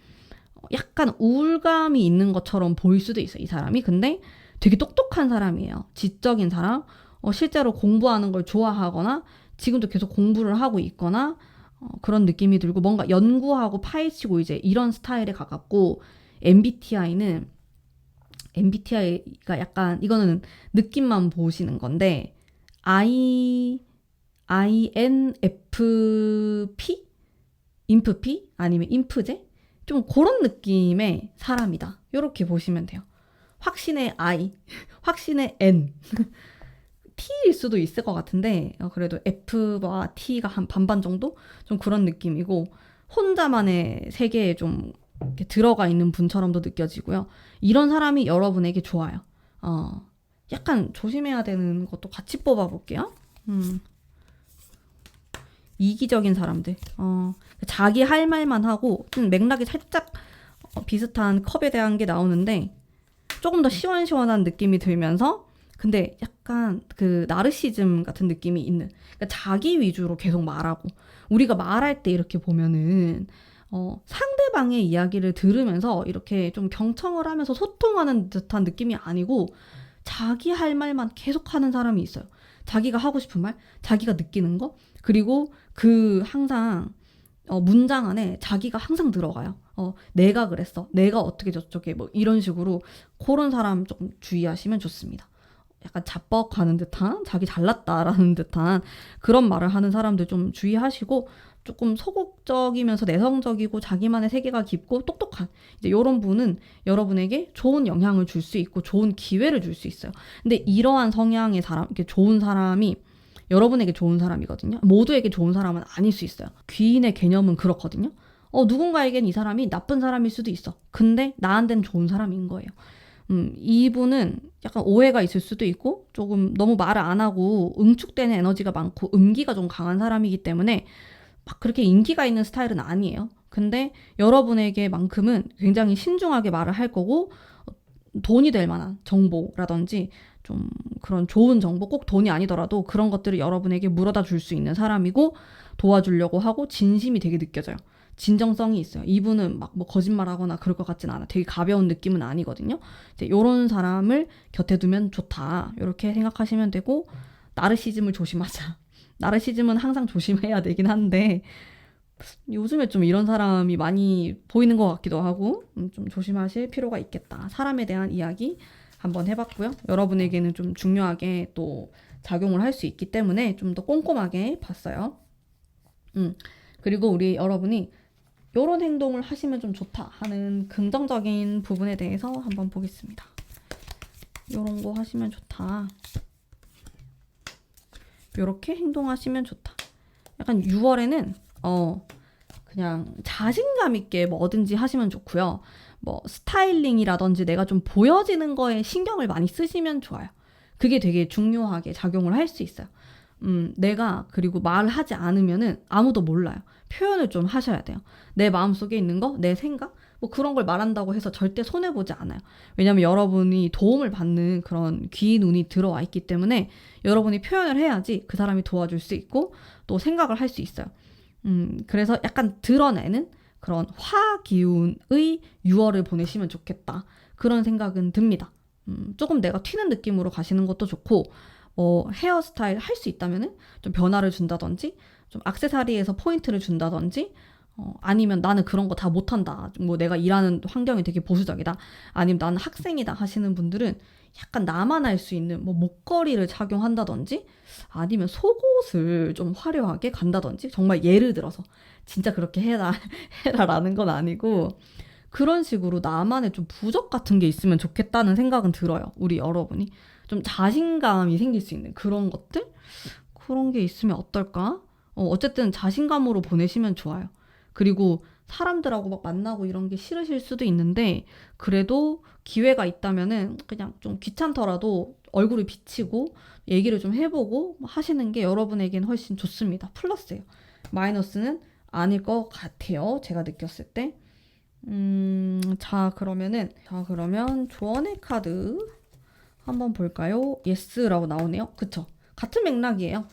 약간 우울감이 있는 것처럼 보일 수도 있어요. 이 사람이. 근데 되게 똑똑한 사람이에요. 지적인 사람. 실제로 공부하는 걸 좋아하거나 지금도 계속 공부를 하고 있거나 그런 느낌이 들고 뭔가 연구하고 파헤치고 이제 이런 스타일에 가깝고 MBTI가 약간 이거는 느낌만 보시는 건데 INFP? 인프피? 아니면 인프제? 좀 그런 느낌의 사람이다. 이렇게 보시면 돼요. 확신의 I, 확신의 N. T일 수도 있을 것 같은데 그래도 F와 T가 한 반반 정도? 좀 그런 느낌이고 혼자만의 세계에 좀 이렇게 들어가 있는 분처럼도 느껴지고요. 이런 사람이 여러분에게 좋아요. 약간 조심해야 되는 것도 같이 뽑아볼게요. 이기적인 사람들. 자기 할 말만 하고 좀 맥락이 살짝 비슷한 컵에 대한 게 나오는데 조금 더 시원시원한 느낌이 들면서 근데 약간 그 나르시즘 같은 느낌이 있는 그러니까 자기 위주로 계속 말하고 우리가 말할 때 이렇게 보면은 상대방의 이야기를 들으면서 이렇게 좀 경청을 하면서 소통하는 듯한 느낌이 아니고 자기 할 말만 계속 하는 사람이 있어요. 자기가 하고 싶은 말, 자기가 느끼는 거 그리고 그 항상 문장 안에 자기가 항상 들어가요. 내가 그랬어. 내가 어떻게 저쪽에 뭐 이런 식으로 그런 사람 조금 주의하시면 좋습니다. 약간 자뻑하는 듯한 자기 잘났다라는 듯한 그런 말을 하는 사람들 좀 주의하시고 조금 소극적이면서 내성적이고 자기만의 세계가 깊고 똑똑한 이제 이런 분은 여러분에게 좋은 영향을 줄 수 있고 좋은 기회를 줄 수 있어요. 근데 이러한 성향의 사람, 이렇게 좋은 사람이 여러분에게 좋은 사람이거든요. 모두에게 좋은 사람은 아닐 수 있어요. 귀인의 개념은 그렇거든요. 누군가에겐 이 사람이 나쁜 사람일 수도 있어. 근데 나한테는 좋은 사람인 거예요. 이분은 약간 오해가 있을 수도 있고 조금 너무 말을 안 하고 응축되는 에너지가 많고 음기가 좀 강한 사람이기 때문에 막 그렇게 인기가 있는 스타일은 아니에요. 근데 여러분에게만큼은 굉장히 신중하게 말을 할 거고 돈이 될 만한 정보라든지 좀 그런 좋은 정보 꼭 돈이 아니더라도 그런 것들을 여러분에게 물어다 줄 수 있는 사람이고 도와주려고 하고 진심이 되게 느껴져요. 진정성이 있어요. 이분은 막 뭐 거짓말하거나 그럴 것 같진 않아. 되게 가벼운 느낌은 아니거든요. 이제 이런 사람을 곁에 두면 좋다. 이렇게 생각하시면 되고 나르시즘을 조심하자. 나르시즘은 항상 조심해야 되긴 한데 요즘에 좀 이런 사람이 많이 보이는 것 같기도 하고 좀 조심하실 필요가 있겠다. 사람에 대한 이야기 한번 해봤고요. 여러분에게는 좀 중요하게 또 작용을 할 수 있기 때문에 좀 더 꼼꼼하게 봤어요. 그리고 우리 여러분이 이런 행동을 하시면 좀 좋다 하는 긍정적인 부분에 대해서 한번 보겠습니다. 이런 거 하시면 좋다. 이렇게 행동하시면 좋다. 약간 6월에는 그냥 자신감 있게 뭐든지 하시면 좋고요. 뭐 스타일링이라든지 내가 좀 보여지는 거에 신경을 많이 쓰시면 좋아요. 그게 되게 중요하게 작용을 할 수 있어요. 내가 그리고 말을 하지 않으면은 아무도 몰라요. 표현을 좀 하셔야 돼요. 내 마음속에 있는 거, 내 생각, 뭐 그런 걸 말한다고 해서 절대 손해보지 않아요. 왜냐면 여러분이 도움을 받는 그런 귀인 운이 들어와 있기 때문에 여러분이 표현을 해야지 그 사람이 도와줄 수 있고 또 생각을 할 수 있어요. 그래서 약간 드러내는 그런 화기운의 6월을 보내시면 좋겠다. 그런 생각은 듭니다. 조금 내가 튀는 느낌으로 가시는 것도 좋고, 헤어스타일 할 수 있다면은 좀 변화를 준다든지, 좀 액세서리에서 포인트를 준다든지, 아니면 나는 그런 거 다 못한다. 뭐 내가 일하는 환경이 되게 보수적이다. 아니면 나는 학생이다 하시는 분들은 약간 나만 알 수 있는 뭐 목걸이를 착용한다든지 아니면 속옷을 좀 화려하게 간다든지 정말 예를 들어서 진짜 그렇게 해라 해라라는 건 아니고 그런 식으로 나만의 좀 부적 같은 게 있으면 좋겠다는 생각은 들어요. 우리 여러분이 좀 자신감이 생길 수 있는 그런 것들 그런 게 있으면 어떨까? 어쨌든 자신감으로 보내시면 좋아요. 그리고 사람들하고 막 만나고 이런 게 싫으실 수도 있는데 그래도 기회가 있다면은 그냥 좀 귀찮더라도 얼굴을 비치고 얘기를 좀 해보고 하시는 게 여러분에겐 훨씬 좋습니다. 플러스예요. 마이너스는 아닐 것 같아요. 제가 느꼈을 때. 자 그러면 조언의 카드 한번 볼까요? 예스라고 나오네요. 그쵸? 같은 맥락이에요.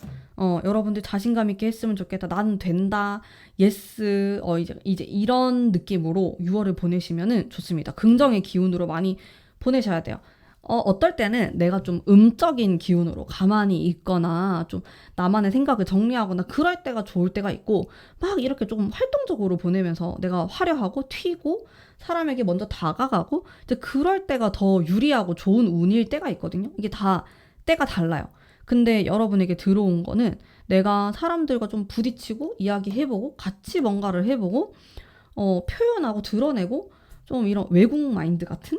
여러분들 자신감 있게 했으면 좋겠다. 나는 된다. 예스. 이제 이런 느낌으로 6월을 보내시면은 좋습니다. 긍정의 기운으로 많이 보내셔야 돼요. 어떨 때는 내가 좀 음적인 기운으로 가만히 있거나 좀 나만의 생각을 정리하거나 그럴 때가 좋을 때가 있고 막 이렇게 조금 활동적으로 보내면서 내가 화려하고 튀고 사람에게 먼저 다가가고 이제 그럴 때가 더 유리하고 좋은 운일 때가 있거든요. 이게 다 때가 달라요. 근데 여러분에게 들어온 거는 내가 사람들과 좀 부딪히고 이야기해보고 같이 뭔가를 해보고 표현하고 드러내고 좀 이런 외국 마인드 같은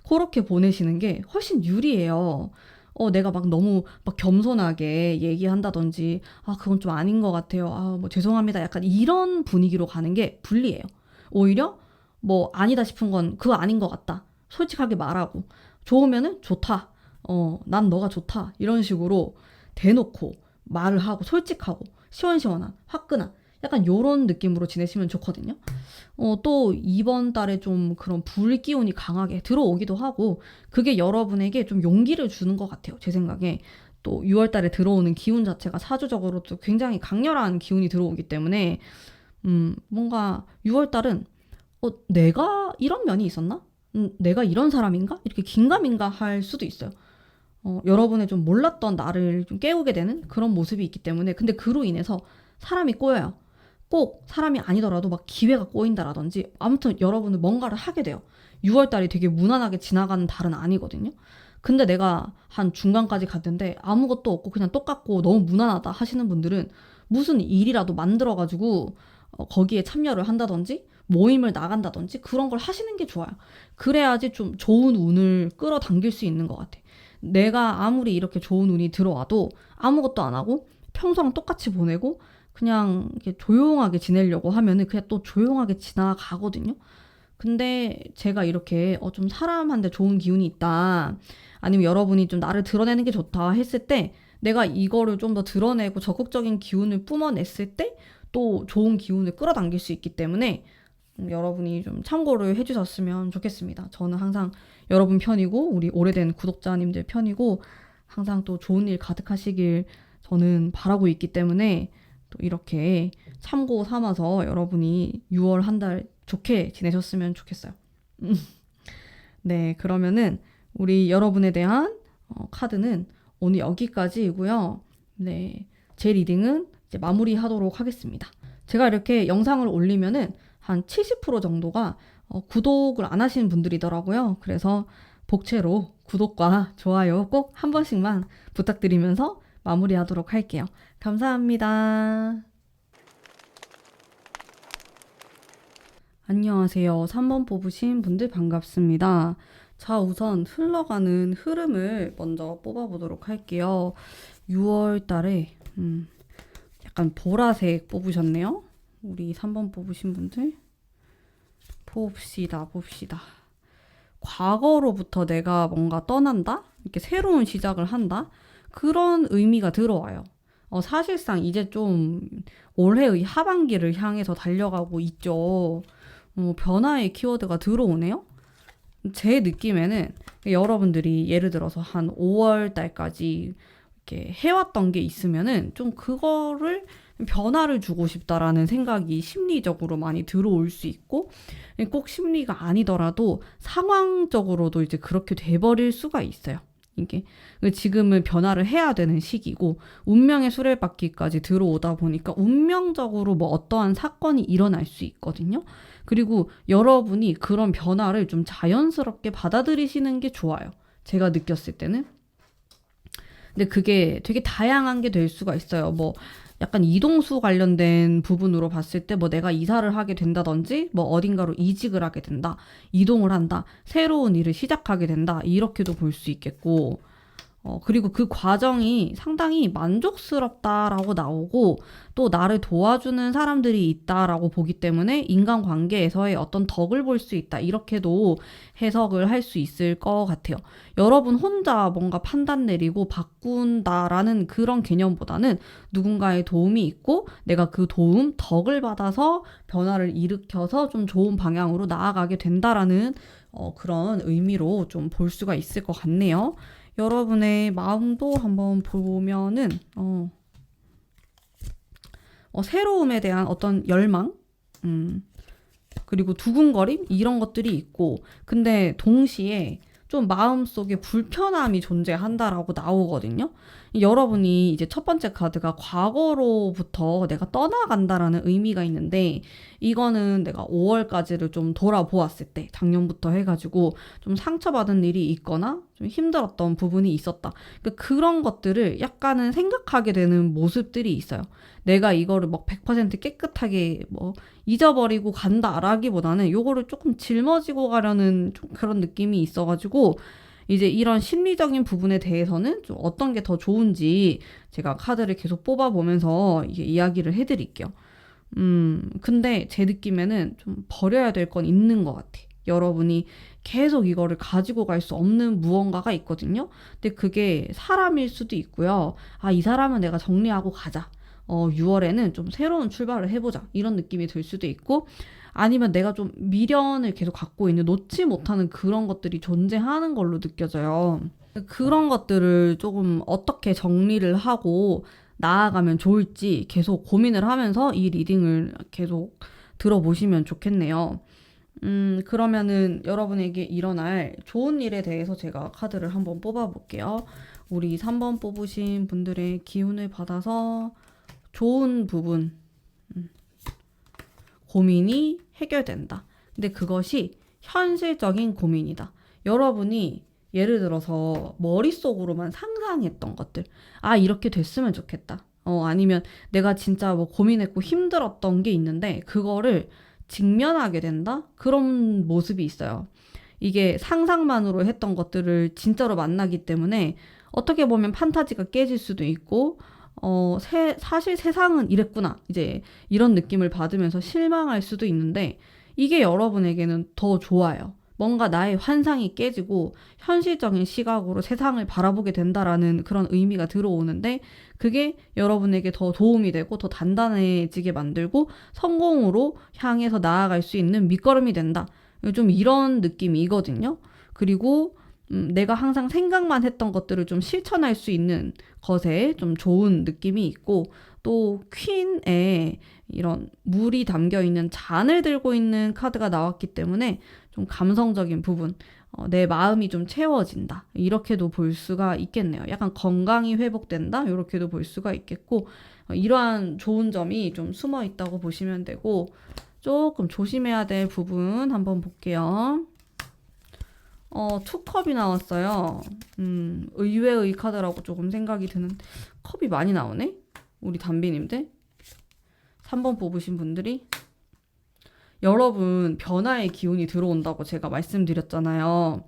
그렇게 보내시는 게 훨씬 유리해요. 내가 막 너무 막 겸손하게 얘기한다든지, 그건 좀 아닌 것 같아요. 뭐 죄송합니다. 약간 이런 분위기로 가는 게 불리해요. 오히려 뭐 아니다 싶은 건 그거 아닌 것 같다. 솔직하게 말하고. 좋으면은 좋다. 난 너가 좋다. 이런 식으로 대놓고 말을 하고 솔직하고 시원시원한 화끈한 약간 요런 느낌으로 지내시면 좋거든요. 또 이번 달에 좀 그런 불기운이 강하게 들어오기도 하고 그게 여러분에게 좀 용기를 주는 것 같아요. 제 생각에 또 6월 달에 들어오는 기운 자체가 사주적으로 또 굉장히 강렬한 기운이 들어오기 때문에 뭔가 6월 달은 내가 이런 면이 있었나? 내가 이런 사람인가? 이렇게 긴가민가 할 수도 있어요. 여러분의 좀 몰랐던 나를 좀 깨우게 되는 그런 모습이 있기 때문에 근데 그로 인해서 사람이 꼬여요. 꼭 사람이 아니더라도 막 기회가 꼬인다라든지 아무튼 여러분은 뭔가를 하게 돼요. 6월 달이 되게 무난하게 지나가는 달은 아니거든요. 근데 내가 한 중간까지 갔는데 아무것도 없고 그냥 똑같고 너무 무난하다 하시는 분들은 무슨 일이라도 만들어가지고 거기에 참여를 한다든지 모임을 나간다든지 그런 걸 하시는 게 좋아요. 그래야지 좀 좋은 운을 끌어당길 수 있는 것 같아. 내가 아무리 이렇게 좋은 운이 들어와도 아무것도 안 하고 평소랑 똑같이 보내고 그냥 이렇게 조용하게 지내려고 하면은 그냥 또 조용하게 지나가거든요. 근데 제가 이렇게 좀 사람한테 좋은 기운이 있다. 아니면 여러분이 좀 나를 드러내는 게 좋다 했을 때 내가 이거를 좀 더 드러내고 적극적인 기운을 뿜어냈을 때 또 좋은 기운을 끌어당길 수 있기 때문에 여러분이 좀 참고를 해주셨으면 좋겠습니다. 저는 항상 여러분 편이고 우리 오래된 구독자님들 편이고 항상 또 좋은 일 가득하시길 저는 바라고 있기 때문에 또 이렇게 참고 삼아서 여러분이 6월 한 달 좋게 지내셨으면 좋겠어요. 네, 그러면은 우리 여러분에 대한 카드는 오늘 여기까지이고요. 네, 제 리딩은 이제 마무리하도록 하겠습니다. 제가 이렇게 영상을 올리면은 한 70% 정도가 구독을 안 하시는 분들이더라고요. 그래서 복채로 구독과 좋아요 꼭 한 번씩만 부탁드리면서 마무리하도록 할게요. 감사합니다. 안녕하세요. 3번 뽑으신 분들 반갑습니다. 자, 우선 흘러가는 흐름을 먼저 뽑아보도록 할게요. 6월 달에 약간 보라색 뽑으셨네요. 우리 3번 뽑으신 분들 봅시다. 과거로부터 내가 뭔가 떠난다? 이렇게 새로운 시작을 한다? 그런 의미가 들어와요. 사실상 이제 좀 올해의 하반기를 향해서 달려가고 있죠. 변화의 키워드가 들어오네요. 제 느낌에는 여러분들이 예를 들어서 한 5월 달까지 이렇게 해왔던 게 있으면은 좀 그거를 변화를 주고 싶다라는 생각이 심리적으로 많이 들어올 수 있고, 꼭 심리가 아니더라도 상황적으로도 이제 그렇게 돼버릴 수가 있어요. 이게 지금은 변화를 해야 되는 시기고 운명의 수레바퀴까지 들어오다 보니까 운명적으로 뭐 어떠한 사건이 일어날 수 있거든요. 그리고 여러분이 그런 변화를 좀 자연스럽게 받아들이시는 게 좋아요. 제가 느꼈을 때는. 근데 그게 되게 다양한 게 될 수가 있어요. 뭐 약간 이동수 관련된 부분으로 봤을 때 뭐 내가 이사를 하게 된다든지 뭐 어딘가로 이직을 하게 된다, 이동을 한다, 새로운 일을 시작하게 된다, 이렇게도 볼 수 있겠고, 그리고 그 과정이 상당히 만족스럽다라고 나오고 또 나를 도와주는 사람들이 있다라고 보기 때문에 인간관계에서의 어떤 덕을 볼 수 있다, 이렇게도 해석을 할 수 있을 것 같아요. 여러분 혼자 뭔가 판단 내리고 바꾼다라는 그런 개념보다는 누군가의 도움이 있고 내가 그 도움, 덕을 받아서 변화를 일으켜서 좀 좋은 방향으로 나아가게 된다라는 그런 의미로 좀 볼 수가 있을 것 같네요. 여러분의 마음도 한번 보면은 새로움에 대한 어떤 열망, 그리고 두근거림 이런 것들이 있고, 근데 동시에 좀 마음속에 불편함이 존재한다라고 나오거든요. 여러분이 이제 첫 번째 카드가 과거로부터 내가 떠나간다라는 의미가 있는데, 이거는 내가 5월까지를 좀 돌아보았을 때 작년부터 해가지고 좀 상처받은 일이 있거나 좀 힘들었던 부분이 있었다. 그러니까 그런 것들을 약간은 생각하게 되는 모습들이 있어요. 내가 이거를 막 100% 깨끗하게 뭐 잊어버리고 간다라기보다는 요거를 조금 짊어지고 가려는 좀 그런 느낌이 있어가지고, 이제 이런 심리적인 부분에 대해서는 좀 어떤 게 더 좋은지 제가 카드를 계속 뽑아보면서 이게 이야기를 해드릴게요. 근데 제 느낌에는 좀 버려야 될 건 있는 것 같아. 여러분이 계속 이거를 가지고 갈 수 없는 무언가가 있거든요. 근데 그게 사람일 수도 있고요. 아, 이 사람은 내가 정리하고 가자. 6월에는 좀 새로운 출발을 해보자, 이런 느낌이 들 수도 있고, 아니면 내가 좀 미련을 계속 갖고 있는, 놓지 못하는 그런 것들이 존재하는 걸로 느껴져요. 그런 것들을 조금 어떻게 정리를 하고 나아가면 좋을지 계속 고민을 하면서 이 리딩을 계속 들어보시면 좋겠네요. 그러면은 여러분에게 일어날 좋은 일에 대해서 제가 카드를 한번 뽑아볼게요. 우리 3번 뽑으신 분들의 기운을 받아서 좋은 부분, 고민이 해결된다. 근데 그것이 현실적인 고민이다. 여러분이 예를 들어서 머릿속으로만 상상했던 것들, 아, 이렇게 됐으면 좋겠다. 아니면 내가 진짜 뭐 고민했고 힘들었던 게 있는데 그거를 직면하게 된다? 그런 모습이 있어요. 이게 상상만으로 했던 것들을 진짜로 만나기 때문에 어떻게 보면 판타지가 깨질 수도 있고, 사실 세상은 이랬구나, 이제 이런 느낌을 받으면서 실망할 수도 있는데, 이게 여러분에게는 더 좋아요. 뭔가 나의 환상이 깨지고 현실적인 시각으로 세상을 바라보게 된다라는 그런 의미가 들어오는데, 그게 여러분에게 더 도움이 되고 더 단단해지게 만들고 성공으로 향해서 나아갈 수 있는 밑거름이 된다, 좀 이런 느낌이거든요. 그리고 내가 항상 생각만 했던 것들을 좀 실천할 수 있는 것에 좀 좋은 느낌이 있고, 또 퀸에 이런 물이 담겨 있는 잔을 들고 있는 카드가 나왔기 때문에 좀 감성적인 부분, 내 마음이 좀 채워진다, 이렇게도 볼 수가 있겠네요. 약간 건강이 회복된다, 이렇게도 볼 수가 있겠고, 이러한 좋은 점이 좀 숨어 있다고 보시면 되고, 조금 조심해야 될 부분 한번 볼게요. 투컵이 나왔어요. 의외의 카드라고 조금 생각이 드는, 컵이 많이 나오네? 우리 담비님들. 3번 뽑으신 분들이. 여러분, 변화의 기운이 들어온다고 제가 말씀드렸잖아요.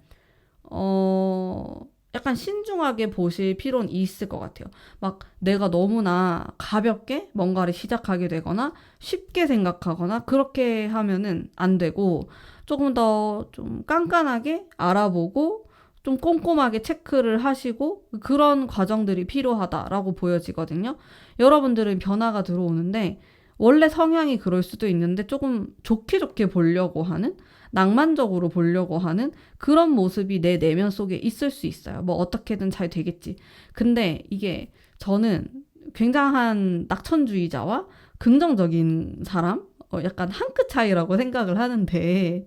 약간 신중하게 보실 필요는 있을 것 같아요. 막 내가 너무나 가볍게 뭔가를 시작하게 되거나 쉽게 생각하거나 그렇게 하면은 안 되고, 조금 더 좀 깐깐하게 알아보고 좀 꼼꼼하게 체크를 하시고 그런 과정들이 필요하다라고 보여지거든요. 여러분들은 변화가 들어오는데 원래 성향이 그럴 수도 있는데 조금 좋게 좋게 보려고 하는, 낭만적으로 보려고 하는 그런 모습이 내 내면 속에 있을 수 있어요. 뭐 어떻게든 잘 되겠지. 근데 이게 저는 굉장한 낙천주의자와 긍정적인 사람, 약간 한 끗 차이라고 생각을 하는데,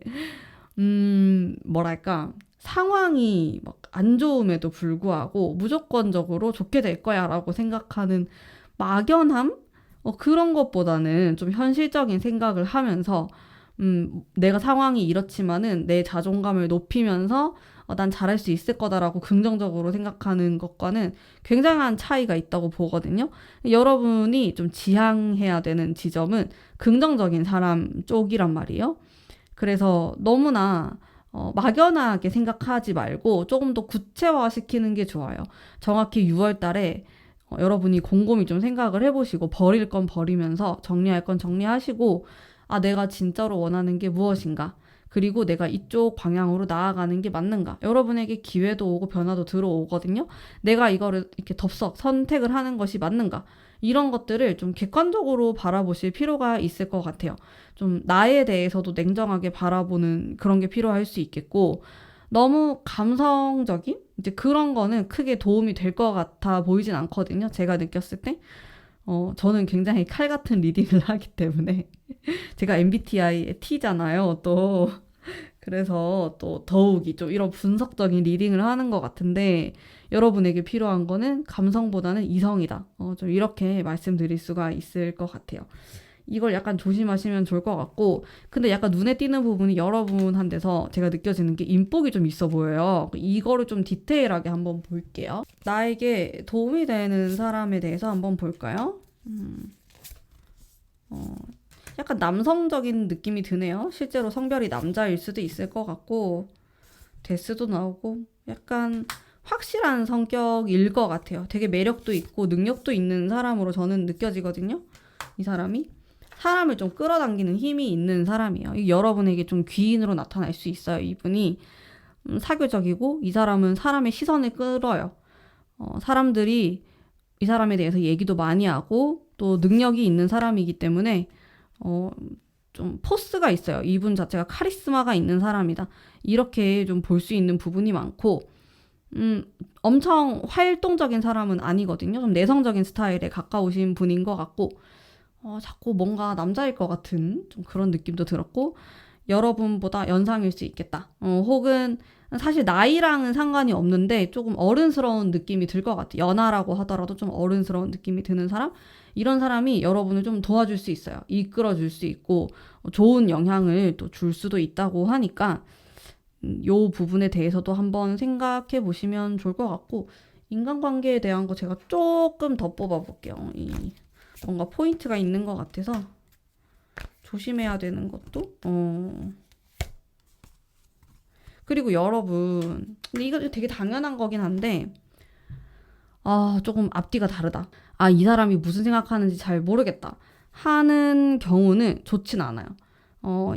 뭐랄까, 상황이 막 안 좋음에도 불구하고 무조건적으로 좋게 될 거야 라고 생각하는 막연함? 그런 것보다는 좀 현실적인 생각을 하면서, 내가 상황이 이렇지만은 내 자존감을 높이면서 난 잘할 수 있을 거다라고 긍정적으로 생각하는 것과는 굉장한 차이가 있다고 보거든요. 여러분이 좀 지향해야 되는 지점은 긍정적인 사람 쪽이란 말이에요. 그래서 너무나 막연하게 생각하지 말고 조금 더 구체화시키는 게 좋아요. 정확히 6월 달에 여러분이 곰곰이 좀 생각을 해보시고 버릴 건 버리면서 정리할 건 정리하시고 내가 진짜로 원하는 게 무엇인가? 그리고 내가 이쪽 방향으로 나아가는 게 맞는가? 여러분에게 기회도 오고 변화도 들어오거든요. 내가 이거를 이렇게 덥석 선택을 하는 것이 맞는가? 이런 것들을 좀 객관적으로 바라보실 필요가 있을 것 같아요. 좀 나에 대해서도 냉정하게 바라보는 그런 게 필요할 수 있겠고, 너무 감성적인 이제 그런 거는 크게 도움이 될 것 같아 보이진 않거든요. 제가 느꼈을 때. 저는 굉장히 칼 같은 리딩을 하기 때문에 제가 MBTI의 T잖아요. 또 그래서 또 더욱이 좀 이런 분석적인 리딩을 하는 것 같은데 여러분에게 필요한 거는 감성보다는 이성이다. 좀 이렇게 말씀드릴 수가 있을 것 같아요. 이걸 약간 조심하시면 좋을 것 같고, 근데 약간 눈에 띄는 부분이 여러분한테서 제가 느껴지는 게 인복이 좀 있어 보여요. 이거를 좀 디테일하게 한번 볼게요. 나에게 도움이 되는 사람에 대해서 한번 볼까요? 어, 약간 남성적인 느낌이 드네요. 실제로 성별이 남자일 수도 있을 것 같고, 데스도 나오고, 약간 확실한 성격일 것 같아요. 되게 매력도 있고 능력도 있는 사람으로 저는 느껴지거든요. 이 사람이. 사람을 좀 끌어당기는 힘이 있는 사람이에요. 여러분에게 좀 귀인으로 나타날 수 있어요. 이분이 사교적이고 이 사람은 사람의 시선을 끌어요. 사람들이 이 사람에 대해서 얘기도 많이 하고 또 능력이 있는 사람이기 때문에 어, 좀 포스가 있어요. 이분 자체가 카리스마가 있는 사람이다. 이렇게 좀 볼 수 있는 부분이 많고 엄청 활동적인 사람은 아니거든요. 좀 내성적인 스타일에 가까우신 분인 것 같고 자꾸 뭔가 남자일 것 같은 좀 그런 느낌도 들었고 여러분보다 연상일 수 있겠다. 혹은 사실 나이랑은 상관이 없는데 조금 어른스러운 느낌이 들 것 같아요. 연하라고 하더라도 좀 어른스러운 느낌이 드는 사람? 이런 사람이 여러분을 좀 도와줄 수 있어요. 이끌어 줄 수 있고 좋은 영향을 또 줄 수도 있다고 하니까 요 부분에 대해서도 한번 생각해 보시면 좋을 것 같고 인간관계에 대한 거 제가 조금 더 뽑아볼게요. 뭔가 포인트가 있는 것 같아서 조심해야 되는 것도 그리고 여러분 근데 이거 되게 당연한 거긴 한데 조금 앞뒤가 다르다. 이 사람이 무슨 생각하는지 잘 모르겠다 하는 경우는 좋진 않아요.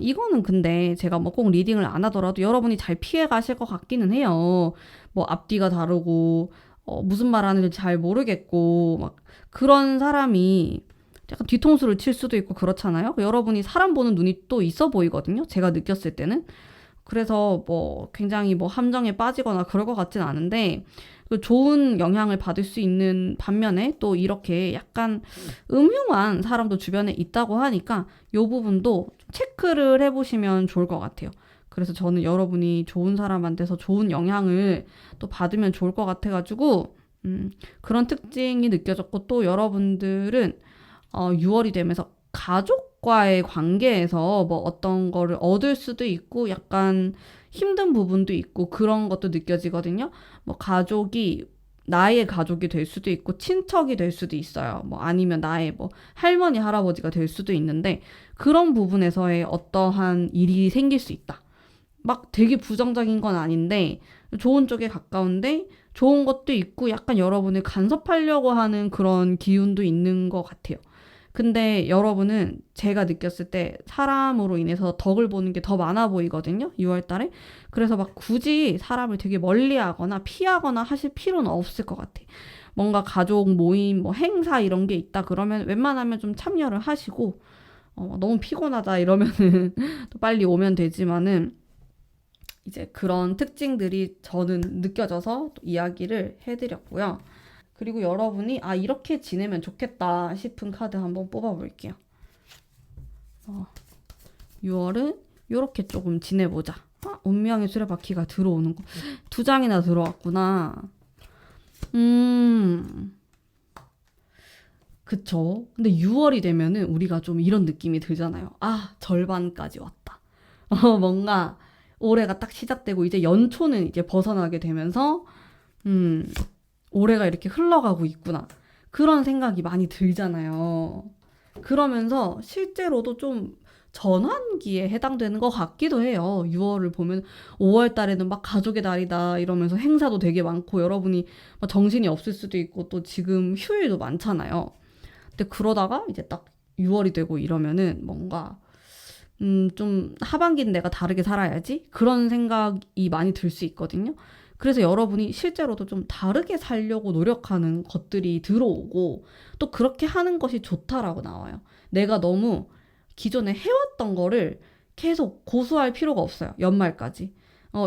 이거는 근데 제가 뭐 꼭 리딩을 안 하더라도 여러분이 잘 피해 가실 것 같기는 해요. 뭐 앞뒤가 다르고 무슨 말 하는지 잘 모르겠고 막 그런 사람이 약간 뒤통수를 칠 수도 있고 그렇잖아요. 여러분이 사람 보는 눈이 또 있어 보이거든요. 제가 느꼈을 때는. 그래서 뭐 굉장히 뭐 함정에 빠지거나 그럴 것 같진 않은데 그 좋은 영향을 받을 수 있는 반면에 또 이렇게 약간 음흉한 사람도 주변에 있다고 하니까 이 부분도 체크를 해보시면 좋을 것 같아요. 그래서 저는 여러분이 좋은 사람한테서 좋은 영향을 또 받으면 좋을 것 같아가지고 그런 특징이 느껴졌고 또 여러분들은 6월이 되면서 가족과의 관계에서 뭐 어떤 거를 얻을 수도 있고 약간 힘든 부분도 있고 그런 것도 느껴지거든요. 뭐 가족이 나의 가족이 될 수도 있고 친척이 될 수도 있어요. 뭐 아니면 나의 뭐 할머니 할아버지가 될 수도 있는데 그런 부분에서의 어떠한 일이 생길 수 있다. 막 되게 부정적인 건 아닌데 좋은 쪽에 가까운데 좋은 것도 있고 약간 여러분을 간섭하려고 하는 그런 기운도 있는 것 같아요. 근데 여러분은 제가 느꼈을 때 사람으로 인해서 덕을 보는 게 더 많아 보이거든요. 6월 달에. 그래서 막 굳이 사람을 되게 멀리 하거나 피하거나 하실 필요는 없을 것 같아. 뭔가 가족 모임, 뭐 행사 이런 게 있다 그러면 웬만하면 좀 참여를 하시고, 너무 피곤하다 이러면은 또 빨리 오면 되지만은 이제 그런 특징들이 저는 느껴져서 또 이야기를 해드렸고요. 그리고 여러분이 이렇게 지내면 좋겠다 싶은 카드 한번 뽑아볼게요. 6월은 이렇게 조금 지내보자. 운명의 수레바퀴가 들어오는 거. 2장이나 들어왔구나. 그쵸. 근데 6월이 되면은 우리가 좀 이런 느낌이 들잖아요. 절반까지 왔다. 뭔가 올해가 딱 시작되고 이제 연초는 이제 벗어나게 되면서 올해가 이렇게 흘러가고 있구나. 그런 생각이 많이 들잖아요. 그러면서 실제로도 좀 전환기에 해당되는 것 같기도 해요. 6월을 보면 5월 달에는 막 가족의 달이다 이러면서 행사도 되게 많고 여러분이 막 정신이 없을 수도 있고 또 지금 휴일도 많잖아요. 근데 그러다가 이제 딱 6월이 되고 이러면은 뭔가 좀 하반기는 내가 다르게 살아야지? 그런 생각이 많이 들 수 있거든요. 그래서 여러분이 실제로도 좀 다르게 살려고 노력하는 것들이 들어오고 또 그렇게 하는 것이 좋다라고 나와요. 내가 너무 기존에 해왔던 거를 계속 고수할 필요가 없어요. 연말까지.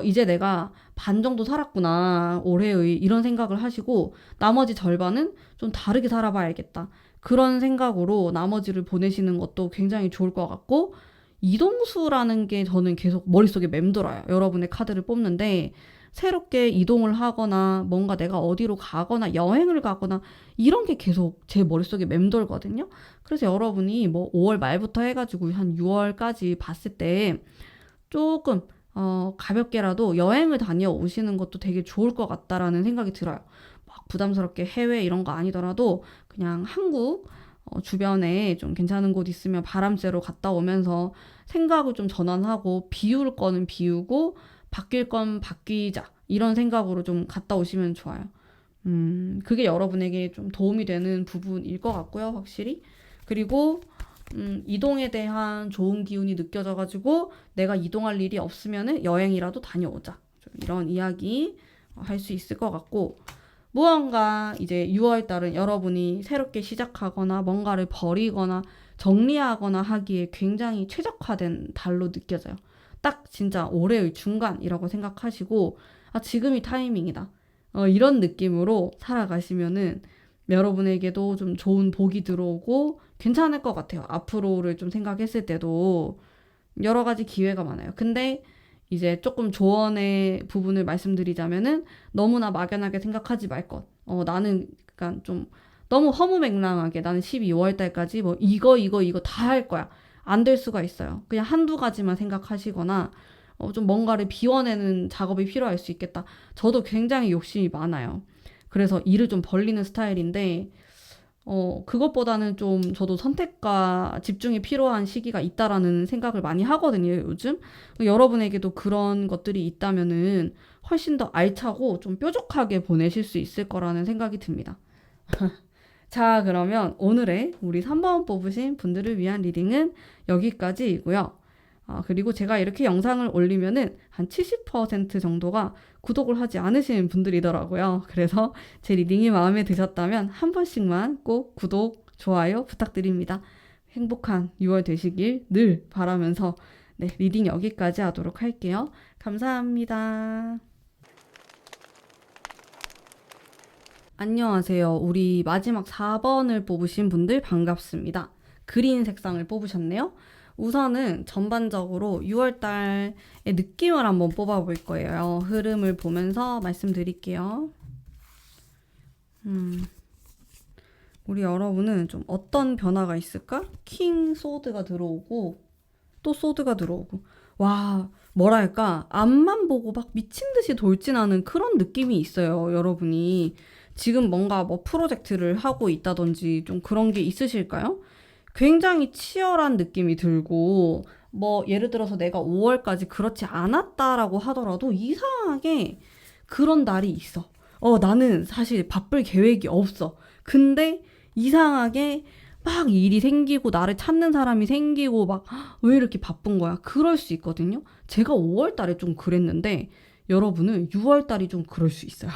이제 내가 반 정도 살았구나. 올해의 이런 생각을 하시고 나머지 절반은 좀 다르게 살아봐야겠다. 그런 생각으로 나머지를 보내시는 것도 굉장히 좋을 것 같고 이동수라는 게 저는 계속 머릿속에 맴돌아요. 여러분의 카드를 뽑는데 새롭게 이동을 하거나 뭔가 내가 어디로 가거나 여행을 가거나 이런 게 계속 제 머릿속에 맴돌거든요. 그래서 여러분이 뭐 5월 말부터 해가지고 한 6월까지 봤을 때 조금 가볍게라도 여행을 다녀오시는 것도 되게 좋을 것 같다라는 생각이 들어요. 막 부담스럽게 해외 이런 거 아니더라도 그냥 한국 주변에 좀 괜찮은 곳 있으면 바람 쐬러 갔다 오면서 생각을 좀 전환하고 비울 거는 비우고 바뀔 건 바뀌자 이런 생각으로 좀 갔다 오시면 좋아요. 그게 여러분에게 좀 도움이 되는 부분일 것 같고요, 확실히. 그리고 이동에 대한 좋은 기운이 느껴져가지고 내가 이동할 일이 없으면은 여행이라도 다녀오자. 좀 이런 이야기 할 수 있을 것 같고 무언가 이제 6월 달은 여러분이 새롭게 시작하거나 뭔가를 버리거나 정리하거나 하기에 굉장히 최적화된 달로 느껴져요. 딱 진짜 올해의 중간이라고 생각하시고 지금이 타이밍이다. 이런 느낌으로 살아가시면은 여러분에게도 좀 좋은 복이 들어오고 괜찮을 것 같아요. 앞으로를 좀 생각했을 때도 여러 가지 기회가 많아요. 근데 이제 조금 조언의 부분을 말씀드리자면은 너무나 막연하게 생각하지 말 것. 나는 약간 좀 너무 허무맹랑하게 나는 12월 달까지 뭐 이거 다 할 거야. 안 될 수가 있어요. 그냥 한두 가지만 생각하시거나 좀 뭔가를 비워내는 작업이 필요할 수 있겠다. 저도 굉장히 욕심이 많아요. 그래서 일을 좀 벌리는 스타일인데 그것보다는 좀 저도 선택과 집중이 필요한 시기가 있다라는 생각을 많이 하거든요, 요즘. 여러분에게도 그런 것들이 있다면은 훨씬 더 알차고 좀 뾰족하게 보내실 수 있을 거라는 생각이 듭니다. 자, 그러면 오늘의 우리 3번 뽑으신 분들을 위한 리딩은 여기까지이고요. 그리고 제가 이렇게 영상을 올리면은 한 70% 정도가 구독을 하지 않으시는 분들이더라고요. 그래서 제 리딩이 마음에 드셨다면 한 번씩만 꼭 구독, 좋아요 부탁드립니다. 행복한 6월 되시길 늘 바라면서 리딩 여기까지 하도록 할게요. 감사합니다. 안녕하세요. 우리 마지막 4번을 뽑으신 분들 반갑습니다. 그린 색상을 뽑으셨네요. 우선은 전반적으로 6월달의 느낌을 한번 뽑아볼 거예요. 흐름을 보면서 말씀드릴게요. 우리 여러분은 좀 어떤 변화가 있을까? 킹 소드가 들어오고 또 소드가 들어오고 와 뭐랄까 앞만 보고 막 미친 듯이 돌진하는 그런 느낌이 있어요. 여러분이 지금 뭔가 뭐 프로젝트를 하고 있다든지 좀 그런 게 있으실까요? 굉장히 치열한 느낌이 들고 뭐 예를 들어서 내가 5월까지 그렇지 않았다라고 하더라도 이상하게 그런 날이 있어. 나는 사실 바쁠 계획이 없어. 근데 이상하게 막 일이 생기고 나를 찾는 사람이 생기고 막 왜 이렇게 바쁜 거야? 그럴 수 있거든요. 제가 5월 달에 좀 그랬는데 여러분은 6월 달이 좀 그럴 수 있어요.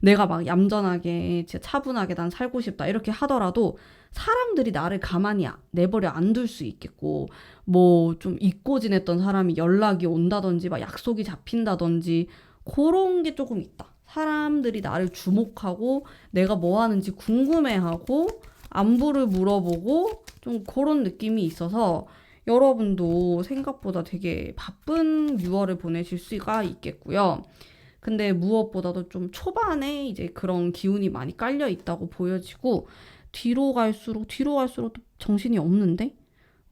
내가 막 얌전하게 진짜 차분하게 난 살고 싶다 이렇게 하더라도 사람들이 나를 가만히 내버려 안 둘 수 있겠고 뭐 좀 잊고 지냈던 사람이 연락이 온다든지 막 약속이 잡힌다든지 그런 게 조금 있다. 사람들이 나를 주목하고 내가 뭐 하는지 궁금해하고 안부를 물어보고 좀 그런 느낌이 있어서 여러분도 생각보다 되게 바쁜 6월을 보내실 수가 있겠고요. 근데 무엇보다도 좀 초반에 이제 그런 기운이 많이 깔려 있다고 보여지고 뒤로 갈수록 또 정신이 없는데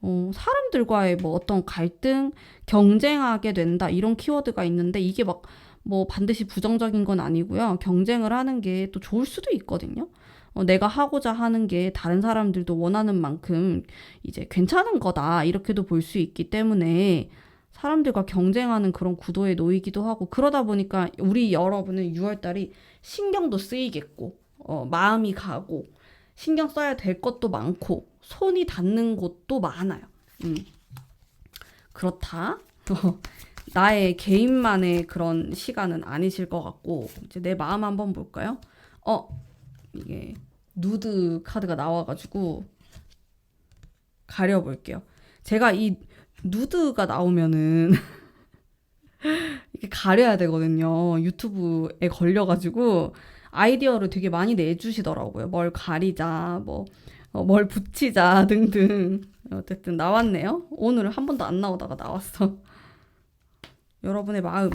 사람들과의 뭐 어떤 갈등, 경쟁하게 된다 이런 키워드가 있는데 이게 막 뭐 반드시 부정적인 건 아니고요. 경쟁을 하는 게 또 좋을 수도 있거든요. 내가 하고자 하는 게 다른 사람들도 원하는 만큼 이제 괜찮은 거다 이렇게도 볼 수 있기 때문에 사람들과 경쟁하는 그런 구도에 놓이기도 하고 그러다 보니까 우리 여러분은 6월달이 신경도 쓰이겠고 마음이 가고 신경 써야 될 것도 많고 손이 닿는 곳도 많아요. 그렇다. 나의 개인만의 그런 시간은 아니실 것 같고 이제 내 마음 한번 볼까요? 이게 누드 카드가 나와가지고 가려볼게요. 제가 이 누드가 나오면은 이렇게 가려야 되거든요. 유튜브에 걸려가지고 아이디어를 되게 많이 내주시더라고요. 뭘 가리자, 뭘 붙이자 등등. 어쨌든 나왔네요. 오늘은 한 번도 안 나오다가 나왔어. 여러분의 마음.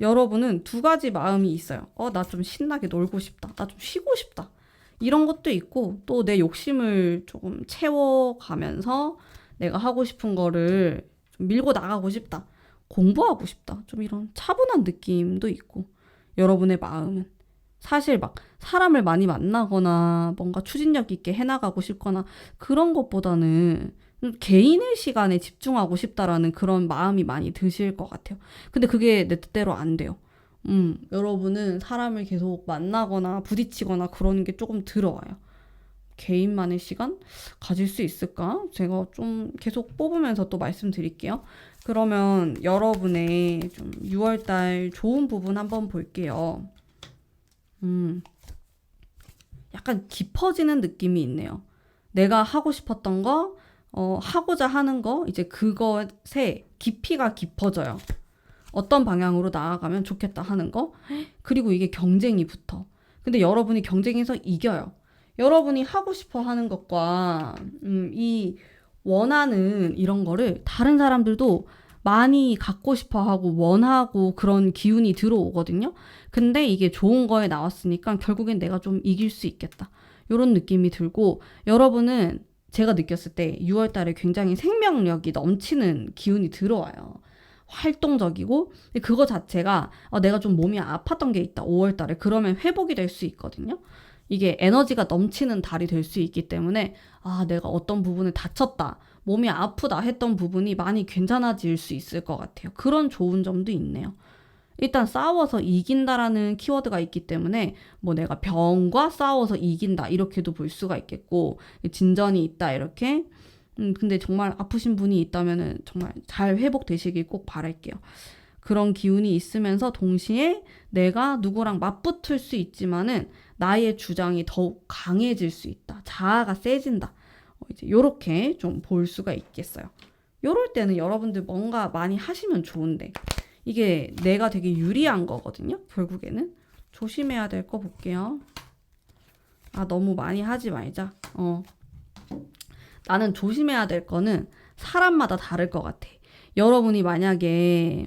여러분은 두 가지 마음이 있어요. 나 좀 신나게 놀고 싶다. 나 좀 쉬고 싶다. 이런 것도 있고 또 내 욕심을 조금 채워가면서 내가 하고 싶은 거를 좀 밀고 나가고 싶다. 공부하고 싶다. 좀 이런 차분한 느낌도 있고 여러분의 마음은 사실 막 사람을 많이 만나거나 뭔가 추진력 있게 해나가고 싶거나 그런 것보다는 개인의 시간에 집중하고 싶다라는 그런 마음이 많이 드실 것 같아요. 근데 그게 내 뜻대로 안 돼요. 여러분은 사람을 계속 만나거나 부딪히거나 그러는 게 조금 들어와요. 개인만의 시간 가질 수 있을까? 제가 좀 계속 뽑으면서 또 말씀드릴게요. 그러면 여러분의 좀 6월달 좋은 부분 한번 볼게요. 약간 깊어지는 느낌이 있네요. 내가 하고 싶었던 거, 하고자 하는 거, 이제 그것의 깊이가 깊어져요. 어떤 방향으로 나아가면 좋겠다 하는 거. 그리고 이게 경쟁이 붙어. 근데 여러분이 경쟁에서 이겨요. 여러분이 하고 싶어 하는 것과 이 원하는 이런 거를 다른 사람들도 많이 갖고 싶어 하고 원하고 그런 기운이 들어오거든요. 근데 이게 좋은 거에 나왔으니까 결국엔 내가 좀 이길 수 있겠다. 이런 느낌이 들고 여러분은 제가 느꼈을 때 6월 달에 굉장히 생명력이 넘치는 기운이 들어와요. 활동적이고 그거 자체가 내가 좀 몸이 아팠던 게 있다. 5월 달에 그러면 회복이 될 수 있거든요. 이게 에너지가 넘치는 달이 될 수 있기 때문에 내가 어떤 부분을 다쳤다. 몸이 아프다 했던 부분이 많이 괜찮아질 수 있을 것 같아요. 그런 좋은 점도 있네요. 일단 싸워서 이긴다라는 키워드가 있기 때문에 뭐 내가 병과 싸워서 이긴다 이렇게도 볼 수가 있겠고 진전이 있다 이렇게 근데 정말 아프신 분이 있다면은 정말 잘 회복되시길 꼭 바랄게요. 그런 기운이 있으면서 동시에 내가 누구랑 맞붙을 수 있지만은 나의 주장이 더욱 강해질 수 있다. 자아가 세진다. 이제 요렇게 좀 볼 수가 있겠어요. 요럴 때는 여러분들 뭔가 많이 하시면 좋은데 이게 내가 되게 유리한 거거든요. 결국에는 조심해야 될 거 볼게요. 너무 많이 하지 말자. 나는 조심해야 될 거는 사람마다 다를 것 같아. 여러분이 만약에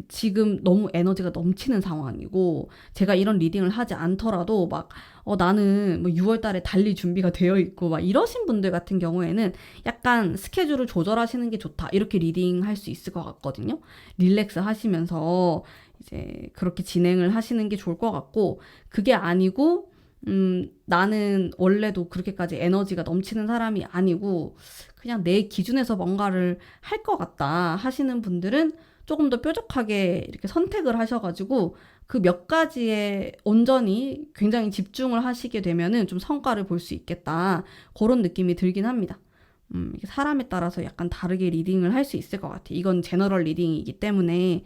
지금 너무 에너지가 넘치는 상황이고 제가 이런 리딩을 하지 않더라도 막 나는 뭐 6월 달에 달릴 준비가 되어 있고 막 이러신 분들 같은 경우에는 약간 스케줄을 조절하시는 게 좋다. 이렇게 리딩 할 수 있을 것 같거든요. 릴렉스 하시면서 이제 그렇게 진행을 하시는 게 좋을 것 같고 그게 아니고 나는 원래도 그렇게까지 에너지가 넘치는 사람이 아니고 그냥 내 기준에서 뭔가를 할 것 같다 하시는 분들은 조금 더 뾰족하게 이렇게 선택을 하셔가지고 그 몇 가지에 온전히 굉장히 집중을 하시게 되면은 좀 성과를 볼 수 있겠다. 그런 느낌이 들긴 합니다. 이게 사람에 따라서 약간 다르게 리딩을 할 수 있을 것 같아요. 이건 제너럴 리딩이기 때문에.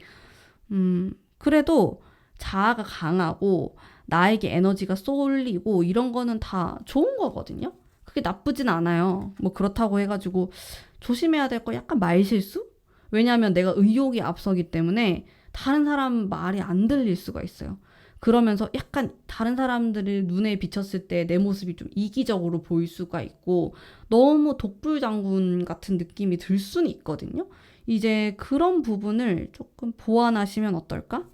그래도 자아가 강하고 나에게 에너지가 쏠리고 이런 거는 다 좋은 거거든요. 그게 나쁘진 않아요. 뭐 그렇다고 해가지고 조심해야 될 거 약간 말실수? 왜냐하면 내가 의욕이 앞서기 때문에 다른 사람 말이 안 들릴 수가 있어요. 그러면서 약간 다른 사람들을 눈에 비쳤을 때 내 모습이 좀 이기적으로 보일 수가 있고 너무 독불장군 같은 느낌이 들 수는 있거든요. 이제 그런 부분을 조금 보완하시면 어떨까?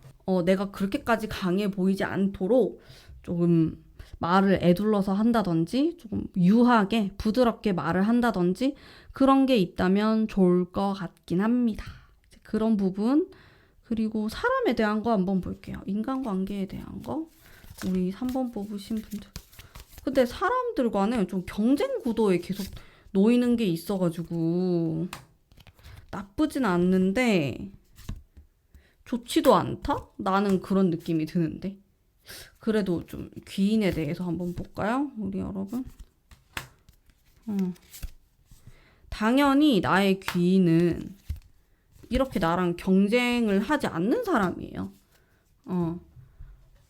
내가 그렇게까지 강해 보이지 않도록 조금 말을 에둘러서 한다든지 조금 유하게 부드럽게 말을 한다든지 그런 게 있다면 좋을 것 같긴 합니다. 이제 그런 부분 그리고 사람에 대한 거 한번 볼게요. 인간관계에 대한 거 우리 3번 뽑으신 분들 근데 사람들과는 좀 경쟁 구도에 계속 놓이는 게 있어가지고 나쁘진 않는데 좋지도 않다? 나는 그런 느낌이 드는데 그래도 좀 귀인에 대해서 한번 볼까요? 우리 여러분. 당연히 나의 귀인은 이렇게 나랑 경쟁을 하지 않는 사람이에요.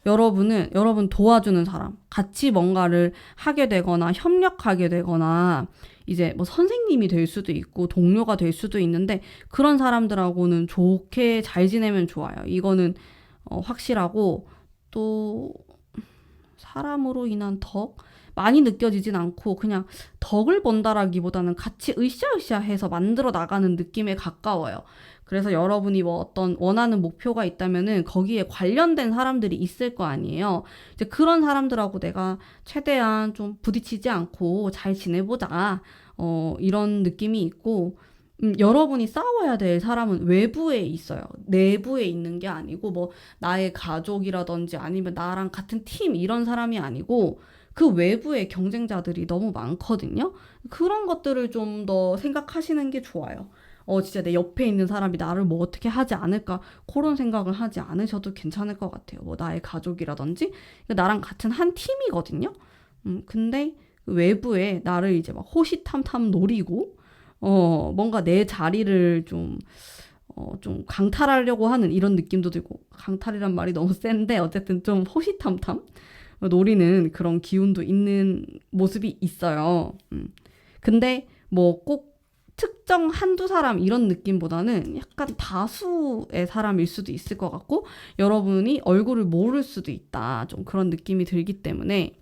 여러분 도와주는 사람, 같이 뭔가를 하게 되거나 협력하게 되거나 이제 뭐 선생님이 될 수도 있고 동료가 될 수도 있는데 그런 사람들하고는 좋게 잘 지내면 좋아요. 이거는 확실하고 또 사람으로 인한 덕 많이 느껴지진 않고 그냥 덕을 본다라기보다는 같이 으쌰으쌰해서 만들어 나가는 느낌에 가까워요. 그래서 여러분이 뭐 어떤 원하는 목표가 있다면은 거기에 관련된 사람들이 있을 거 아니에요. 이제 그런 사람들하고 내가 최대한 좀 부딪히지 않고 잘 지내보자. 이런 느낌이 있고, 여러분이 싸워야 될 사람은 외부에 있어요. 내부에 있는 게 아니고, 뭐, 나의 가족이라든지 아니면 나랑 같은 팀 이런 사람이 아니고, 그 외부에 경쟁자들이 너무 많거든요. 그런 것들을 좀 더 생각하시는 게 좋아요. 진짜 내 옆에 있는 사람이 나를 뭐 어떻게 하지 않을까 그런 생각을 하지 않으셔도 괜찮을 것 같아요. 뭐 나의 가족이라든지 나랑 같은 한 팀이거든요. 근데 외부에 나를 이제 막 호시탐탐 노리고 뭔가 내 자리를 좀 강탈하려고 하는 이런 느낌도 들고 강탈이란 말이 너무 센데 어쨌든 좀 호시탐탐 노리는 그런 기운도 있는 모습이 있어요. 근데 뭐 꼭 특정 한두 사람 이런 느낌보다는 약간 다수의 사람일 수도 있을 것 같고 여러분이 얼굴을 모를 수도 있다. 좀 그런 느낌이 들기 때문에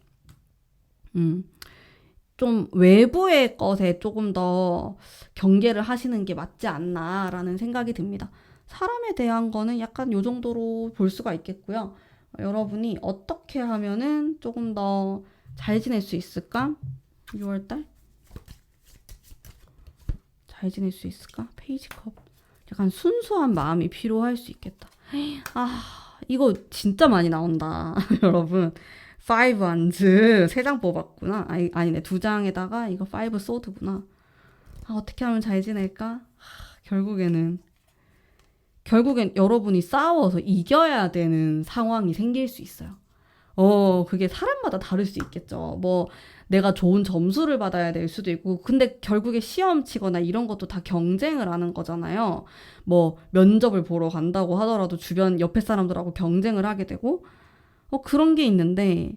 좀 외부의 것에 조금 더 경계를 하시는 게 맞지 않나라는 생각이 듭니다. 사람에 대한 거는 약간 요 정도로 볼 수가 있겠고요. 여러분이 어떻게 하면은 조금 더 잘 지낼 수 있을까? 6월달? 잘 지낼 수 있을까? 페이지 컵. 약간 순수한 마음이 필요할 수 있겠다. 이거 진짜 많이 나온다. 여러분. 5 안즈 3장 뽑았구나. 아니네. 2장에다가 이거 5 소드구나. 어떻게 하면 잘 지낼까? 결국엔 여러분이 싸워서 이겨야 되는 상황이 생길 수 있어요. 그게 사람마다 다를 수 있겠죠. 뭐, 내가 좋은 점수를 받아야 될 수도 있고, 근데 결국에 시험 치거나 이런 것도 다 경쟁을 하는 거잖아요. 뭐, 면접을 보러 간다고 하더라도 주변 옆에 사람들하고 경쟁을 하게 되고, 그런 게 있는데,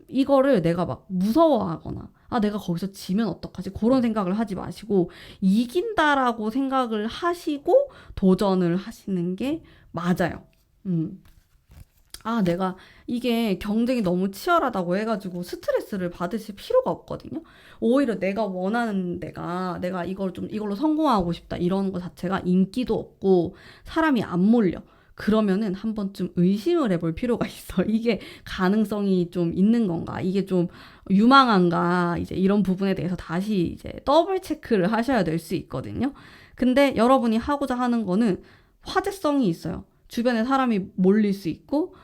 이거를 내가 막 무서워하거나, 내가 거기서 지면 어떡하지? 그런 생각을 하지 마시고, 이긴다라고 생각을 하시고 도전을 하시는 게 맞아요. 내가 이게 경쟁이 너무 치열하다고 해가지고 스트레스를 받으실 필요가 없거든요. 오히려 내가 원하는 내가 이걸로 성공하고 싶다 이런 거 자체가 인기도 없고 사람이 안 몰려. 그러면은 한 번쯤 의심을 해볼 필요가 있어. 이게 가능성이 좀 있는 건가? 이게 좀 유망한가? 이제 이런 부분에 대해서 다시 이제 더블 체크를 하셔야 될 수 있거든요. 근데 여러분이 하고자 하는 거는 화제성이 있어요. 주변에 사람이 몰릴 수 있고,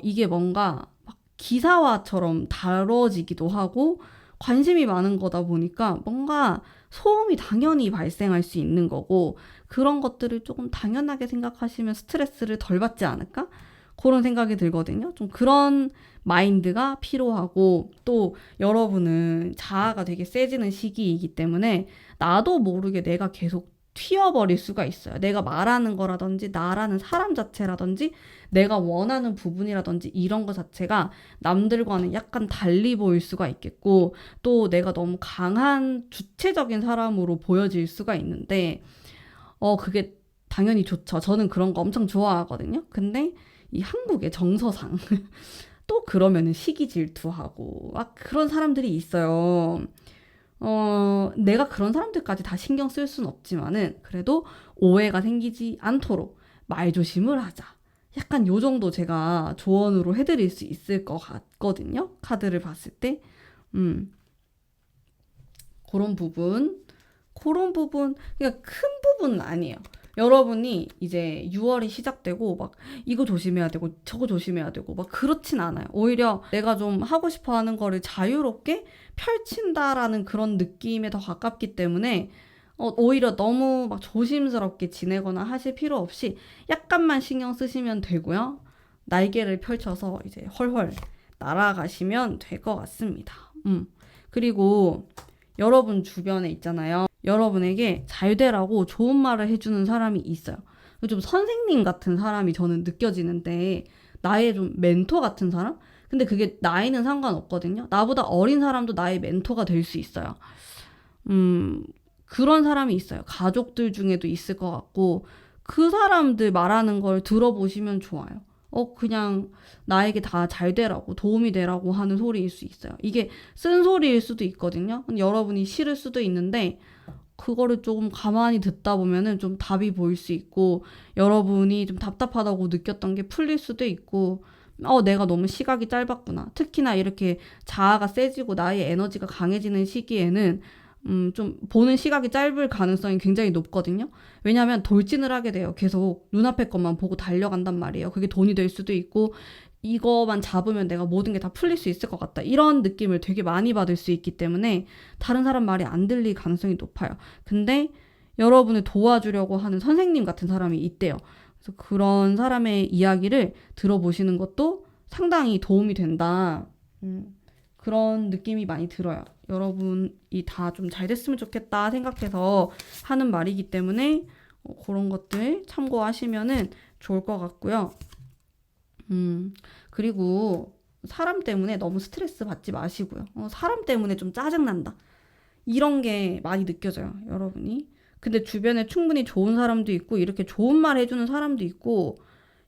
이게 뭔가 막 기사화처럼 다뤄지기도 하고 관심이 많은 거다 보니까 뭔가 소음이 당연히 발생할 수 있는 거고 그런 것들을 조금 당연하게 생각하시면 스트레스를 덜 받지 않을까? 그런 생각이 들거든요. 좀 그런 마인드가 필요하고, 또 여러분은 자아가 되게 세지는 시기이기 때문에 나도 모르게 내가 계속 튀어버릴 수가 있어요. 내가 말하는 거라든지 나라는 사람 자체라든지 내가 원하는 부분이라든지 이런 거 자체가 남들과는 약간 달리 보일 수가 있겠고, 또 내가 너무 강한 주체적인 사람으로 보여질 수가 있는데 그게 당연히 좋죠. 저는 그런 거 엄청 좋아하거든요. 근데 이 한국의 정서상 또 그러면은 시기 질투하고 막 그런 사람들이 있어요. 내가 그런 사람들까지 다 신경 쓸 순 없지만은 그래도 오해가 생기지 않도록 말조심을 하자. 약간 요 정도 제가 조언으로 해드릴 수 있을 것 같거든요. 카드를 봤을 때. 음, 그런 부분. 그런 부분, 그러니까 큰 부분은 아니에요. 여러분이 이제 6월이 시작되고 막 이거 조심해야 되고 저거 조심해야 되고 막 그렇진 않아요. 오히려 내가 좀 하고 싶어 하는 거를 자유롭게 펼친다라는 그런 느낌에 더 가깝기 때문에 오히려 너무 막 조심스럽게 지내거나 하실 필요 없이 약간만 신경 쓰시면 되고요. 날개를 펼쳐서 이제 헐헐 날아가시면 될 것 같습니다. 그리고 여러분 주변에 있잖아요. 여러분에게 잘 되라고 좋은 말을 해주는 사람이 있어요. 좀 선생님 같은 사람이 저는 느껴지는데, 나의 좀 멘토 같은 사람? 근데 그게 나이는 상관없거든요. 나보다 어린 사람도 나의 멘토가 될 수 있어요. 그런 사람이 있어요. 가족들 중에도 있을 것 같고, 그 사람들 말하는 걸 들어보시면 좋아요. 그냥 나에게 다 잘 되라고, 도움이 되라고 하는 소리일 수 있어요. 이게 쓴소리일 수도 있거든요. 여러분이 싫을 수도 있는데, 그거를 조금 가만히 듣다 보면은 좀 답이 보일 수 있고, 여러분이 좀 답답하다고 느꼈던 게 풀릴 수도 있고, 내가 너무 시각이 짧았구나. 특히나 이렇게 자아가 세지고 나의 에너지가 강해지는 시기에는 좀 보는 시각이 짧을 가능성이 굉장히 높거든요. 왜냐하면 돌진을 하게 돼요. 계속 눈앞의 것만 보고 달려간단 말이에요. 그게 돈이 될 수도 있고, 이거만 잡으면 내가 모든 게 다 풀릴 수 있을 것 같다. 이런 느낌을 되게 많이 받을 수 있기 때문에 다른 사람 말이 안 들릴 가능성이 높아요. 근데 여러분을 도와주려고 하는 선생님 같은 사람이 있대요. 그래서 그런 사람의 이야기를 들어보시는 것도 상당히 도움이 된다. 그런 느낌이 많이 들어요. 여러분이 다 좀 잘 됐으면 좋겠다 생각해서 하는 말이기 때문에 그런 것들 참고하시면은 좋을 것 같고요. 그리고 사람 때문에 너무 스트레스 받지 마시고요. 사람 때문에 좀 짜증난다. 이런 게 많이 느껴져요, 여러분이. 근데 주변에 충분히 좋은 사람도 있고, 이렇게 좋은 말 해주는 사람도 있고,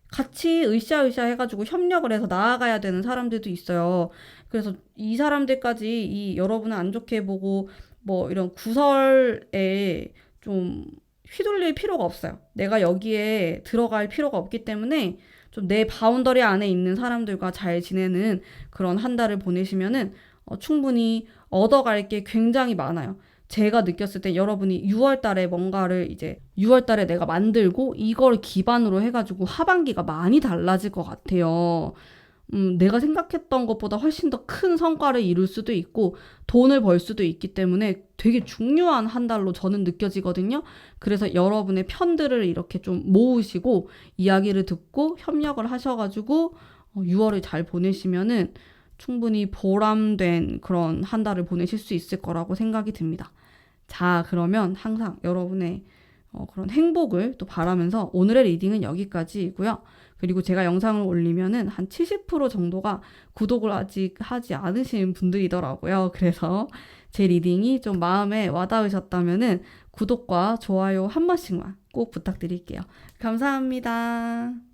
같이 으쌰으쌰 해가지고 협력을 해서 나아가야 되는 사람들도 있어요. 그래서 이 사람들까지 이 여러분을 안 좋게 보고, 뭐 이런 구설에 좀 휘둘릴 필요가 없어요. 내가 여기에 들어갈 필요가 없기 때문에 좀 내 바운더리 안에 있는 사람들과 잘 지내는 그런 한 달을 보내시면은 충분히 얻어갈 게 굉장히 많아요. 제가 느꼈을 때 여러분이 6월 달에 뭔가를 이제 6월 달에 내가 만들고 이걸 기반으로 해가지고 하반기가 많이 달라질 것 같아요. 내가 생각했던 것보다 훨씬 더 큰 성과를 이룰 수도 있고 돈을 벌 수도 있기 때문에 되게 중요한 한 달로 저는 느껴지거든요. 그래서 여러분의 편들을 이렇게 좀 모으시고 이야기를 듣고 협력을 하셔가지고 6월을 잘 보내시면은 충분히 보람된 그런 한 달을 보내실 수 있을 거라고 생각이 듭니다. 자, 그러면 항상 여러분의 그런 행복을 또 바라면서 오늘의 리딩은 여기까지이고요. 그리고 제가 영상을 올리면은 한 70% 정도가 구독을 아직 하지 않으신 분들이더라고요. 그래서 제 리딩이 좀 마음에 와닿으셨다면은 구독과 좋아요 한 번씩만 꼭 부탁드릴게요. 감사합니다.